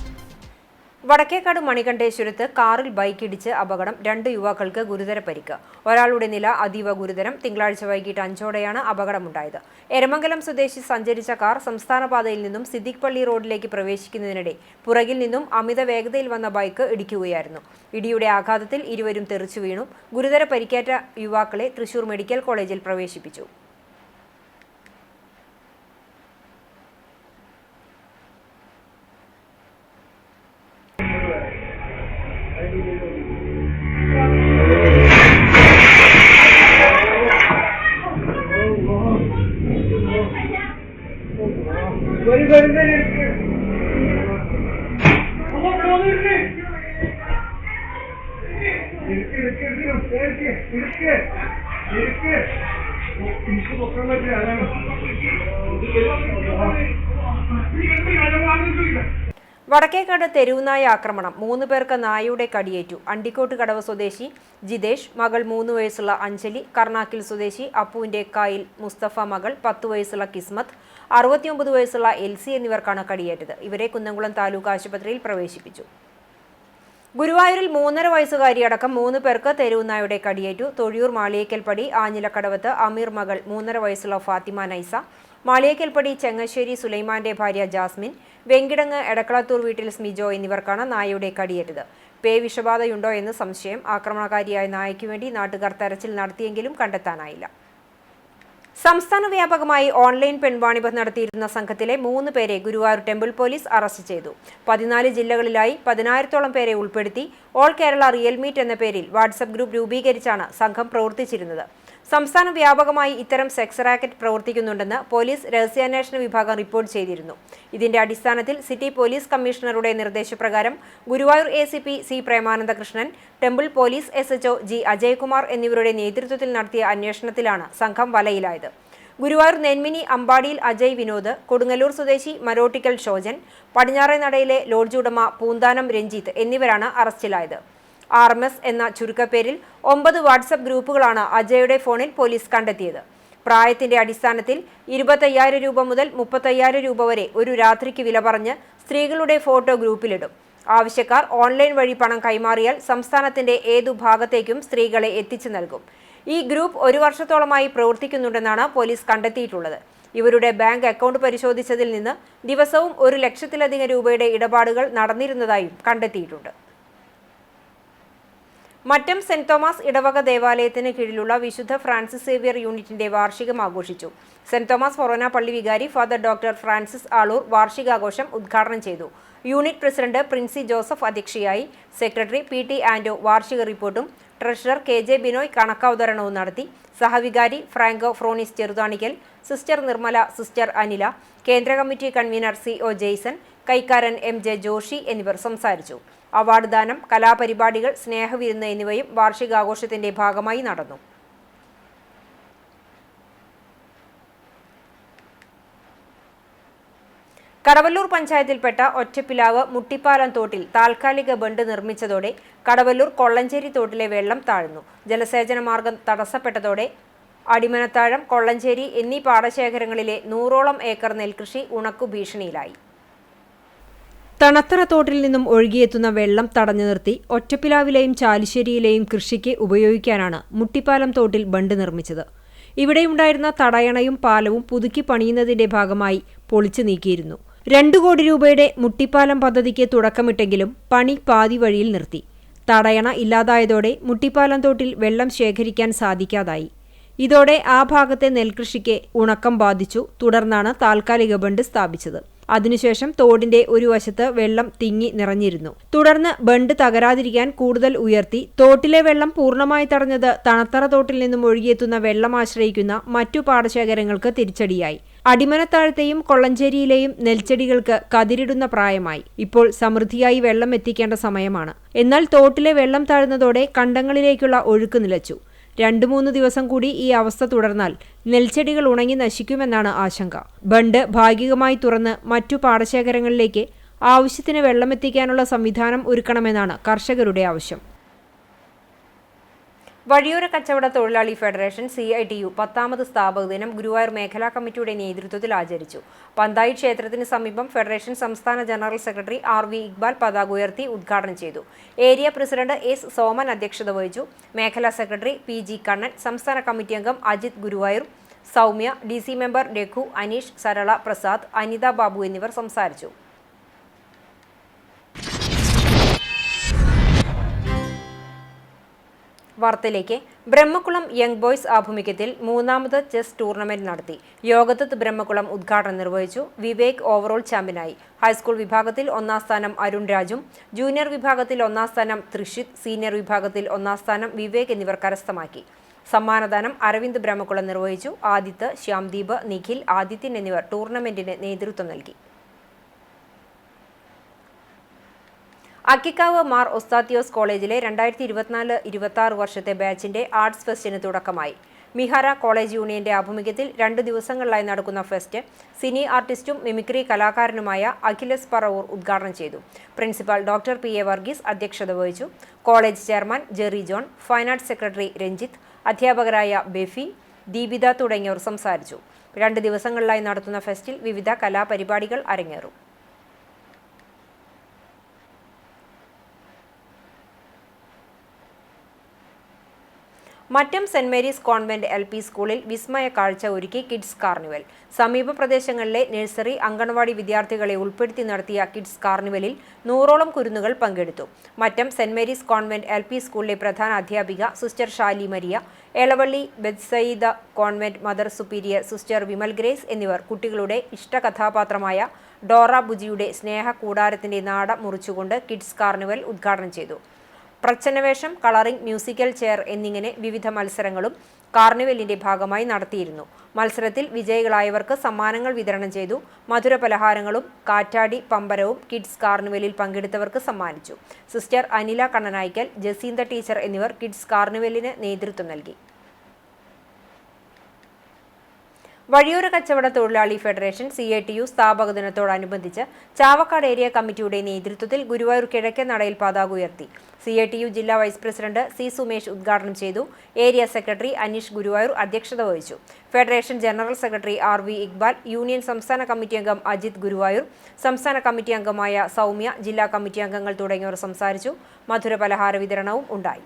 വടക്കേക്കാട് മണികണ്ഠേശ്വരത്ത് കാറിൽ ബൈക്കിടിച്ച് അപകടം. 2 യുവാക്കൾക്ക് ഗുരുതര പരിക്ക്. ഒരാളുടെ നില അതീവ ഗുരുതരം. തിങ്കളാഴ്ച വൈകിട്ട് 5ഓടെയാണ് അപകടമുണ്ടായത്. എരമംഗലം സ്വദേശി സഞ്ചരിച്ച കാർ സംസ്ഥാനപാതയിൽ നിന്നും സിദ്ദിഖ് പള്ളി റോഡിലേക്ക് പ്രവേശിക്കുന്നതിനിടെ പുറകിൽ നിന്നും അമിത വേഗതയിൽ വന്ന ബൈക്ക് ഇടിക്കുകയായിരുന്നു. ഇടിയുടെ ആഘാതത്തിൽ ഇരുവരും തെറിച്ചു വീണു. ഗുരുതര പരിക്കേറ്റ യുവാക്കളെ തൃശൂർ മെഡിക്കൽ കോളേജിൽ പ്രവേശിപ്പിച്ചു. വടക്കേക്കാട് തെരുവുനായ ആക്രമണം. 3 പേർക്ക് നായയുടെ കടിയേറ്റു. അണ്ടിക്കോട്ട് കടവ് സ്വദേശി ജിതേഷ്, മകൾ 3 വയസ്സുള്ള അഞ്ജലി, കർണാക്കിൽ സ്വദേശി അപ്പുവിന്റെ കായിൽ മുസ്തഫ, മകൾ 10 വയസ്സുള്ള കിസ്മത്ത്, 69 വയസ്സുള്ള എൽസി എന്നിവർക്കാണ് കടിയേറ്റത്. ഇവരെ കുന്നംകുളം താലൂക്ക് ആശുപത്രിയിൽ പ്രവേശിപ്പിച്ചു. ഗുരുവായൂരിൽ 3.5 വയസ്സുകാരി അടക്കം 3 പേർക്ക് തെരുവുനായുടെ കടിയേറ്റു. തൊഴിയൂർ മാളിയേക്കൽപ്പടി ആഞ്ഞിലക്കടവത്ത് അമീർ, മകൾ 3.5 വയസ്സുള്ള ഫാത്തിമ നൈസ, മാളിയേക്കൽപ്പടി ചെങ്ങശ്ശേരി സുലൈമാന്റെ ഭാര്യ ജാസ്മിൻ, വെങ്കിടങ്ങ് എടക്കളത്തൂർ വീട്ടിൽ സ്മിജോ എന്നിവർക്കാണ് നായയുടെ കടിയേറ്റത്. പേ വിഷബാധയുണ്ടോ എന്ന് സംശയം. ആക്രമണകാരിയായ നായയ്ക്കു വേണ്ടി നാട്ടുകാർ തെരച്ചിൽ നടത്തിയെങ്കിലും കണ്ടെത്താനായില്ല. സംസ്ഥാന വ്യാപകമായി ഓൺലൈൻ പെൺവാണിഭം നടത്തിയിരുന്ന സംഘത്തിലെ 3 പേരെ ഗുരുവായൂർ ടെമ്പിൾ പോലീസ് അറസ്റ്റ് ചെയ്തു. 14 ജില്ലകളിലായി 10,000-ഓളം പേരെ ഉൾപ്പെടുത്തി ഓൾ കേരള റിയൽ മീറ്റ് എന്ന പേരിൽ വാട്സ്ആപ്പ് ഗ്രൂപ്പ് രൂപീകരിച്ചാണ് സംഘം പ്രവർത്തിച്ചിരുന്നത്. സംസ്ഥാന വ്യാപകമായി ഇത്തരം സെക്സ് റാക്കറ്റ് പ്രവർത്തിക്കുന്നുണ്ടെന്ന് പോലീസ് രഹസ്യാന്വേഷണ വിഭാഗം റിപ്പോർട്ട് ചെയ്തിരുന്നു. ഇതിന്റെ അടിസ്ഥാനത്തിൽ സിറ്റി പോലീസ് കമ്മീഷണറുടെ നിർദ്ദേശപ്രകാരം Guruvayur ACP C Premanandakrishnan, temple police SHO G Ajaykumar എന്നിവരുടെ നേതൃത്വത്തിൽ നടത്തിയ അന്വേഷണത്തിലാണ് സംഘം വലയിലായത്. ഗുരുവായൂർ നെന്മിനി അമ്പാടിയിൽ അജയ് വിനോദ്, കൊടുങ്ങല്ലൂർ സ്വദേശി മരോട്ടിക്കൽ ഷോജൻ, പടിഞ്ഞാറേ നടയിലെ ലോഡ്ജ് ഉടമ പൂന്താനം രഞ്ജിത്ത് എന്നിവരാണ് അറസ്റ്റിലായത്. RMS എന്ന ചുരുക്കപ്പേരിൽ 9 വാട്സ്ആപ്പ് ഗ്രൂപ്പുകളാണ് അജയുടെ ഫോണിൽ പോലീസ് കണ്ടെത്തിയത്. പ്രായത്തിന്റെ അടിസ്ഥാനത്തിൽ 25,000 രൂപ മുതൽ 35,000 രൂപ വരെ ഒരു രാത്രിക്ക് വില പറഞ്ഞ് സ്ത്രീകളുടെ ഫോട്ടോ ഗ്രൂപ്പിലിടും. ആവശ്യക്കാർ ഓൺലൈൻ വഴി പണം കൈമാറിയാൽ സംസ്ഥാനത്തിന്റെ ഏതു ഭാഗത്തേക്കും സ്ത്രീകളെ എത്തിച്ചു നൽകും. ഈ ഗ്രൂപ്പ് 1 വർഷത്തോളമായി പ്രവർത്തിക്കുന്നുണ്ടെന്നാണ് പോലീസ് കണ്ടെത്തിയിട്ടുള്ളത്. ഇവരുടെ ബാങ്ക് അക്കൗണ്ട് പരിശോധിച്ചതിൽ നിന്ന് ദിവസവും 1 ലക്ഷത്തിലധികം രൂപയുടെ ഇടപാടുകൾ നടന്നിരുന്നതായും കണ്ടെത്തിയിട്ടുണ്ട്. മറ്റം സെന്റ് തോമസ് ഇടവക ദേവാലയത്തിന് കീഴിലുള്ള വിശുദ്ധ ഫ്രാൻസിസ് സേവ്യർ യൂണിറ്റിന്റെ വാർഷികം ആഘോഷിച്ചു. സെന്റ് തോമസ് ഫൊറോന പള്ളി വികാരി ഫാദർ ഡോക്ടർ ഫ്രാൻസിസ് ആളൂർ വാർഷികാഘോഷം ഉദ്ഘാടനം ചെയ്തു. യൂണിറ്റ് പ്രസിഡന്റ് പ്രിൻസി ജോസഫ് അധ്യക്ഷയായി. സെക്രട്ടറി PT ആൻഡോ വാർഷിക റിപ്പോർട്ടും ട്രഷറർ KJ ബിനോയ് കണക്കവതരണവും നടത്തി. സഹവികാരി ഫ്രാങ്കോ ഫ്രോണിസ് ചെറുതാണിക്കൽ, സിസ്റ്റർ നിർമ്മല, സിസ്റ്റർ അനില, കേന്ദ്ര കമ്മിറ്റി കൺവീനർ CO ജെയ്സൺ, കൈക്കാരൻ MJ ജോഷി എന്നിവർ സംസാരിച്ചു. അവാർഡ് ദാനം, കലാപരിപാടികൾ, സ്നേഹവിരുന്ന് എന്നിവയും വാർഷികാഘോഷത്തിന്റെ ഭാഗമായി നടന്നു. കടവല്ലൂർ പഞ്ചായത്തിൽപ്പെട്ട ഒറ്റപ്പിലാവ് മുട്ടിപ്പാലം തോട്ടിൽ താൽക്കാലിക ബണ്ട് നിർമ്മിച്ചതോടെ കടവല്ലൂർ കൊള്ളഞ്ചേരി തോട്ടിലെ വെള്ളം താഴ്ന്നു. ജലസേചന മാർഗം തടസ്സപ്പെട്ടതോടെ അടിമനത്താഴം, കൊള്ളഞ്ചേരി എന്നീ പാടശേഖരങ്ങളിലെ 100ഓളം ഏക്കർ നെൽകൃഷി ഉണക്കു ഭീഷണിയിലായി. തണത്തറ തോട്ടിൽ നിന്നും ഒഴുകിയെത്തുന്ന വെള്ളം തടഞ്ഞു നിർത്തി ഒറ്റപ്പിലാവിലെയും ചാലിശ്ശേരിയിലെയും കൃഷിക്ക് ഉപയോഗിക്കാനാണ് മുട്ടിപ്പാലം തോട്ടിൽ ബണ്ട് നിർമ്മിച്ചത്. ഇവിടെയുണ്ടായിരുന്ന തടയണയും പാലവും പുതുക്കി പണിയുന്നതിന്റെ ഭാഗമായി പൊളിച്ചു നീക്കിയിരുന്നു. 2 കോടി രൂപയുടെ മുട്ടിപ്പാലം പദ്ധതിക്ക് തുടക്കമിട്ടെങ്കിലും പണി പാതി വഴിയിൽ നിർത്തി. തടയണ ഇല്ലാതായതോടെ മുട്ടിപ്പാലം തോട്ടിൽ വെള്ളം ശേഖരിക്കാൻ സാധിക്കാതായി. ഇതോടെ ആ ഭാഗത്തെ നെൽകൃഷിക്ക് ഉണക്കം ബാധിച്ചു. തുടർന്നാണ് താൽക്കാലിക ബണ്ട് സ്ഥാപിച്ചത്. അതിനുശേഷം തോടിന്റെ ഒരു വശത്ത് വെള്ളം തിങ്ങി നിറഞ്ഞിരുന്നു. തുടർന്ന് ബണ്ട് തകരാതിരിക്കാൻ കൂടുതൽ ഉയർത്തി തോട്ടിലെ വെള്ളം പൂർണ്ണമായി തടഞ്ഞത് തണത്തറ തോട്ടിൽ നിന്നും ഒഴുകിയെത്തുന്ന വെള്ളം ആശ്രയിക്കുന്ന മറ്റു പാടശേഖരങ്ങൾക്ക് തിരിച്ചടിയായി. അടിമനത്താഴത്തെയും കൊള്ളഞ്ചേരിയിലെയും നെൽച്ചെടികൾക്ക് കതിരിടുന്ന പ്രായമായി. ഇപ്പോൾ സമൃദ്ധിയായി വെള്ളം എത്തിക്കേണ്ട സമയമാണ്. എന്നാൽ തോട്ടിലെ വെള്ളം താഴ്ന്നതോടെ കണ്ടങ്ങളിലേക്കുള്ള ഒഴുക്ക് നിലച്ചു. 2-3 ദിവസം കൂടി ഈ അവസ്ഥ തുടർന്നാൽ നെൽച്ചെടികൾ ഉണങ്ങി നശിക്കുമെന്നാണ് ആശങ്ക. ബണ്ട് ഭാഗികമായി തുറന്ന് മറ്റു പാടശേഖരങ്ങളിലേക്ക് ആവശ്യത്തിന് വെള്ളമെത്തിക്കാനുള്ള സംവിധാനം ഒരുക്കണമെന്നാണ് കർഷകരുടെ ആവശ്യം. വഴിയോര കച്ചവട തൊഴിലാളി ഫെഡറേഷൻ CITU 10ാമത് സ്ഥാപക ദിനം ഗുരുവായൂർ മേഖലാ കമ്മിറ്റിയുടെ നേതൃത്വത്തിൽ ആചരിച്ചു. പന്തായി ക്ഷേത്രത്തിന് സമീപം ഫെഡറേഷൻ സംസ്ഥാന ജനറൽ സെക്രട്ടറി RV ഇക്ബാൽ പതാക ഉയർത്തി ഉദ്ഘാടനം ചെയ്തു. ഏരിയ പ്രസിഡന്റ് S സോമൻ അധ്യക്ഷത വഹിച്ചു. മേഖലാ സെക്രട്ടറി PG കണ്ണൻ, സംസ്ഥാന കമ്മിറ്റി അംഗം അജിത് ഗുരുവായൂർ, സൗമ്യ, DC മെമ്പർ രഘു, അനീഷ്, സരള, പ്രസാദ്, അനിത ബാബു എന്നിവർ സംസാരിച്ചു. വാർത്തയിലേക്ക്. ബ്രഹ്മകുളം യങ് ബോയ്സ് ആഭിമുഖ്യത്തിൽ 3ാമത് ചെസ് ടൂർണമെന്റ് നടത്തി. യോഗത്ത് ബ്രഹ്മകുളം ഉദ്ഘാടനം നിർവഹിച്ചു. വിവേക് ഓവറോൾ ചാമ്പ്യനായി. ഹൈസ്കൂൾ വിഭാഗത്തിൽ 1ാം സ്ഥാനം അരുൺ രാജും, ജൂനിയർ വിഭാഗത്തിൽ 1ാം സ്ഥാനം ത്രിഷിത്, സീനിയർ വിഭാഗത്തിൽ 1ാം സ്ഥാനം വിവേക് എന്നിവർ കരസ്ഥമാക്കി. സമ്മാനദാനം അരവിന്ദ് ബ്രഹ്മകുളം നിർവഹിച്ചു. ആദിത്ത്, ശ്യാംദീപ്, നിഖിൽ, ആദിത്യൻ എന്നിവർ ടൂർണമെന്റിന് നേതൃത്വം നൽകി. അക്കിക്കാവ് മാർ ഒസ്താത്തിയോസ് കോളേജിലെ 2024-26 വർഷത്തെ ബാച്ചിന്റെ ആർട്സ് ഫെസ്റ്റിന് തുടക്കമായി. മിഹാര കോളേജ് യൂണിയന്റെ ആഭിമുഖ്യത്തിൽ 2 ദിവസങ്ങളിലായി നടക്കുന്ന ഫെസ്റ്റ് സിനി ആർട്ടിസ്റ്റും മിമിക്രി കലാകാരനുമായ അഖിലസ് പറവൂർ ഉദ്ഘാടനം ചെയ്തു. പ്രിൻസിപ്പൽ ഡോക്ടർ PA വർഗീസ് അധ്യക്ഷത വഹിച്ചു. College chairman Jerry John, fine arts secretary Ranjith, അധ്യാപകരായ ബെഫി, ദീപിത തുടങ്ങിയവർ സംസാരിച്ചു. 2 ദിവസങ്ങളിലായി നടത്തുന്ന ഫെസ്റ്റിൽ വിവിധ കലാപരിപാടികൾ അരങ്ങേറും. Mattom saint Mary's convent LP സ്കൂളിൽ വിസ്മയ കാഴ്ച ഒരുക്കി കിഡ്സ് കാർണിവൽ. സമീപ പ്രദേശങ്ങളിലെ നഴ്സറി, അങ്കണവാടി വിദ്യാർത്ഥികളെ ഉൾപ്പെടുത്തി നടത്തിയ കിഡ്സ് കാർണിവലിൽ 100ഓളം കുരുന്നുകൾ പങ്കെടുത്തു. Mattom saint Mary's convent LP സ്കൂളിലെ പ്രധാന അധ്യാപിക sister Shali Maria, Elavally Bethsaida convent mother superior sister Vimal Grace എന്നിവർ കുട്ടികളുടെ ഇഷ്ടകഥാപാത്രമായ ഡോറ ബുജിയുടെ സ്നേഹ കൂടാരത്തിന്റെ നാട മുറിച്ചുകൊണ്ട് കിഡ്സ് കാർണിവൽ ഉദ്ഘാടനം ചെയ്തു. പ്രച്ഛന്നവേഷം, കളറിംഗ്, മ്യൂസിക്കൽ ചെയർ എന്നിങ്ങനെ വിവിധ മത്സരങ്ങളും കാർണിവലിന്റെ ഭാഗമായി നടത്തിയിരുന്നു. മത്സരത്തിൽ വിജയികളായവർക്ക് സമ്മാനങ്ങൾ വിതരണം ചെയ്തു. മധുരപലഹാരങ്ങളും കാറ്റാടി പമ്പരവും കിഡ്സ് കാർണിവലിൽ പങ്കെടുത്തവർക്ക് സമ്മാനിച്ചു. Sister Anila Kannanaikkal, Jacinda teacher എന്നിവർ കിഡ്സ് കാർണിവലിന് നേതൃത്വം നൽകി. വഴിയോര കച്ചവട തൊഴിലാളി ഫെഡറേഷൻ CITU സ്ഥാപക ദിനത്തോടനുബന്ധിച്ച് ചാവക്കാട് ഏരിയ കമ്മിറ്റിയുടെ നേതൃത്വത്തിൽ ഗുരുവായൂർ കിഴക്കൻ നടയിൽ പതാക ഉയർത്തി. CITU ജില്ലാ വൈസ് പ്രസിഡന്റ് C സുമേഷ് ഉദ്ഘാടനം ചെയ്തു. ഏരിയ സെക്രട്ടറി അനീഷ് ഗുരുവായൂർ അധ്യക്ഷത വഹിച്ചു. Federation general secretary RV Iqbal, union സംസ്ഥാന കമ്മിറ്റി അംഗം അജിത് ഗുരുവായൂർ, സംസ്ഥാന കമ്മിറ്റി അംഗമായ സൗമ്യ, ജില്ലാ കമ്മിറ്റി അംഗങ്ങൾ തുടങ്ങിയവർ സംസാരിച്ചു. മധുരപലഹാര വിതരണവും ഉണ്ടായി.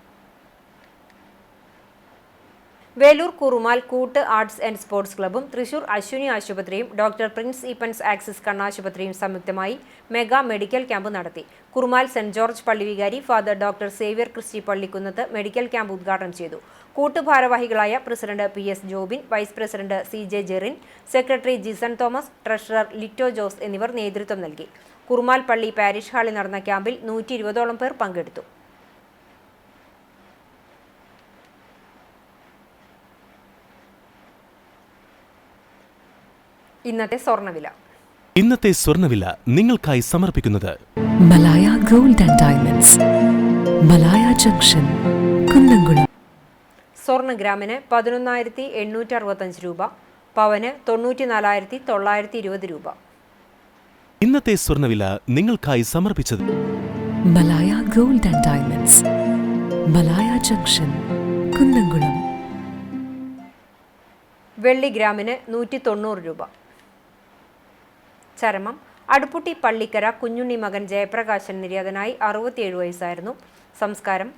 Velur Kurumal Koottu arts and sports ക്ലബ്ബും തൃശൂർ അശ്വിനി ആശുപത്രിയും ഡോക്ടർ പ്രിൻസ് ഈപ്പൻസ് ആക്സിസ് കണ്ണാശുപത്രിയും സംയുക്തമായി മെഗാ മെഡിക്കൽ ക്യാമ്പ് നടത്തി. കുറുമാൽ സെന്റ് ജോർജ് പള്ളി വികാരി father doctor Xavier Christy Pallikkunnath medical camp ഉദ്ഘാടനം ചെയ്തു. കൂട്ടുഭാരവാഹികളായ president PS Jobin, vice president CJ Jerin, secretary Jison Thomas, treasurer Lito Jose എന്നിവർ നേതൃത്വം നൽകി. കുറുമാൽ പള്ളി പാരിഷ് ഹാളിൽ നടന്ന ക്യാമ്പിൽ 120ഓളം പേർ പങ്കെടുത്തു. ഇന്നത്തെ സ്വർണ്ണവില നിങ്ങൾക്കായി സമർപ്പിക്കുന്നത് Malaya gold and diamonds, Malaya junction, Kunnamkulam. സ്വർണ്ണ ഗ്രാമിന് 11,865 രൂപ, പവന് 94,920 രൂപ. ഇന്നത്തെ സ്വർണ്ണവില നിങ്ങൾക്കായി സമർപ്പിച്ചത് Malaya gold and diamonds, Malaya junction, Kunnamkulam. വെള്ളി ഗ്രാമിന് 190 രൂപ. ചരമം അടുപ്പുട്ടി പള്ളിക്കര കുഞ്ഞുണ്ണി മകൻ ജയപ്രകാശൻ നിര്യാതനായി 67 വയസ്സായിരുന്നു. സംസ്കാരം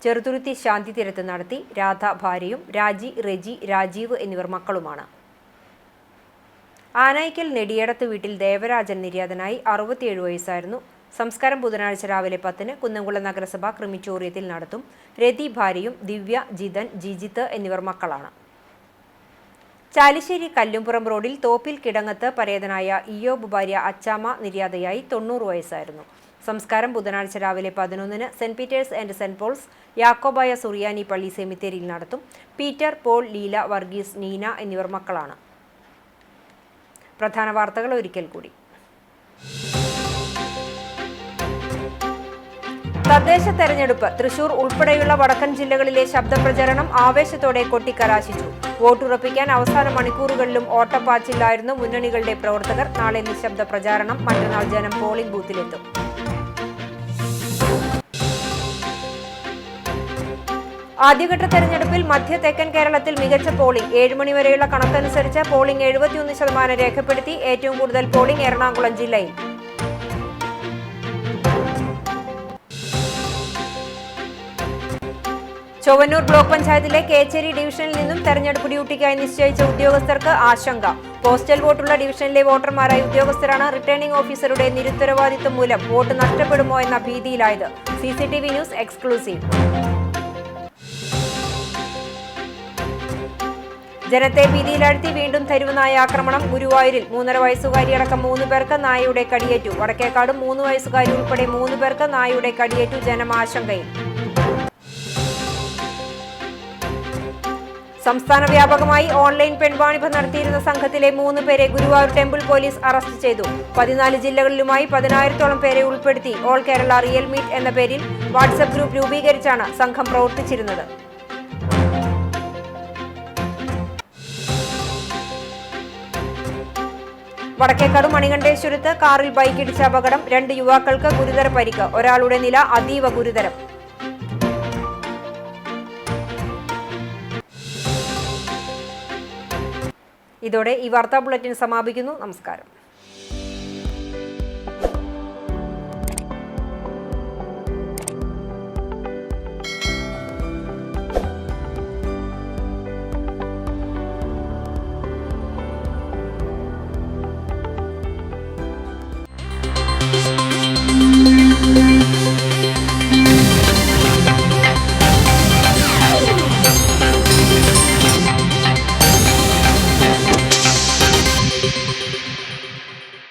ചെറുതുരുത്തി ശാന്തി തീരത്ത് നടത്തി. രാധ ഭാര്യയും രാജി, റെജി, രാജീവ് എന്നിവർ മക്കളുമാണ്. ആനായിക്കൽ നെടിയടത്ത് വീട്ടിൽ ദേവരാജൻ നിര്യാതനായി 67 വയസ്സായിരുന്നു. സംസ്കാരം ബുധനാഴ്ച രാവിലെ 10-ന് കുന്നംകുളം നഗരസഭ ക്രിമിറ്റോറിയത്തിൽ നടത്തും. രതി ഭാര്യയും ദിവ്യ, ജിതൻ, ജിജിത്ത് എന്നിവർ മക്കളാണ്. ചാലിശ്ശേരി കല്ലുംപുറം റോഡിൽ തോപ്പിൽ കിടങ്ങത്ത് പരേതനായ ഇയ്യോബ് ഭാര്യ അച്ചാമ്മ നിര്യാതയായി 90 വയസ്സായിരുന്നു. സംസ്കാരം ബുധനാഴ്ച രാവിലെ 11-ന് saint Peter's and saint Paul's Yakobaya Suriyani പള്ളി സെമിത്തേരിയിൽ നടത്തും. പീറ്റർ, പോൾ, ലീല, വർഗീസ്, നീന എന്നിവർ മക്കളാണ്. പ്രധാന വാർത്തകൾ ഒരിക്കൽ കൂടി. തദ്ദേശ തെരഞ്ഞെടുപ്പ് തൃശൂർ ഉൾപ്പെടെയുള്ള വടക്കൻ ജില്ലകളിലെ ശബ്ദപ്രചരണം ആവേശത്തോടെ കൊട്ടിക്കലാശിച്ചു. വോട്ടുറപ്പിക്കാൻ അവസാന മണിക്കൂറുകളിലും ഓട്ടപ്പാച്ചിലായിരുന്നു മുന്നണികളുടെ പ്രവർത്തകർ. നാളെ നിശബ്ദ പ്രചാരണം, മറ്റന്നാൾ ജനം പോളിംഗ് ബൂത്തിലെത്തും. ആദ്യഘട്ട തെരഞ്ഞെടുപ്പിൽ മധ്യ തെക്കൻ കേരളത്തിൽ മികച്ച പോളിംഗ്. 7 മണിവരെയുള്ള കണക്കനുസരിച്ച് പോളിംഗ് 71% രേഖപ്പെടുത്തി. ഏറ്റവും കൂടുതൽ പോളിംഗ് എറണാകുളം ജില്ലയിൽ. ചൊവ്വന്നൂർ ബ്ലോക്ക് പഞ്ചായത്തിലെ കേച്ചേരി ഡിവിഷനിൽ നിന്നും തെരഞ്ഞെടുപ്പ് ഡ്യൂട്ടിക്കായി നിശ്ചയിച്ച ഉദ്യോഗസ്ഥർക്ക് ആശങ്ക. പോസ്റ്റൽ വോട്ടുള്ള ഡിവിഷനിലെ വോട്ടർമാരായ ഉദ്യോഗസ്ഥരാണ് റിട്ടേണിംഗ് ഓഫീസറുടെ നിരുത്തരവാദിത്വം മൂലം വോട്ട് നഷ്ടപ്പെടുമോ എന്ന ഭീതിയിലായത്. CCTV news exclusive. ജനത്തെ ഭീതിയിലാഴ്ത്തി വീണ്ടും തെരുവ് നായ ആക്രമണം. ഗുരുവായൂരിൽ 3.5 വയസ്സുകാരിയടക്കം 3 പേർക്ക് നായയുടെ കടിയേറ്റു. വടക്കേക്കാടും 3 വയസ്സുകാരി ഉൾപ്പെടെ 3 പേർക്ക് നായയുടെ കടിയേറ്റു. ജനം ആശങ്കയിൽ. സംസ്ഥാന വ്യാപകമായി ഓൺലൈൻ പെൺവാണിഭം നടത്തിയിരുന്ന സംഘത്തിലെ 3 പേരെ ഗുരുവായൂർ ടെമ്പിൾ പോലീസ് അറസ്റ്റ് ചെയ്തു. 14 ജില്ലകളിലുമായി 10,000-ഓളം പേരെ ഉൾപ്പെടുത്തി ഓൾ കേരള റിയൽ മീറ്റ് എന്ന പേരിൽ വാട്സ്ആപ്പ് ഗ്രൂപ്പ് രൂപീകരിച്ചാണ് സംഘം പ്രവർത്തിച്ചിരുന്നത്. വടക്കേക്കാട് മണികണ്ഠേശ്വരത്ത് കാറിൽ ബൈക്കിടിച്ച അപകടം. 2 യുവാക്കൾക്ക് ഗുരുതര പരിക്ക്. ഒരാളുടെ നില അതീവ ഗുരുതരം. ഇതോടെ ഈ വാർത്താ ബുള്ളറ്റിൻ സമാപിക്കുന്നു. നമസ്കാരം.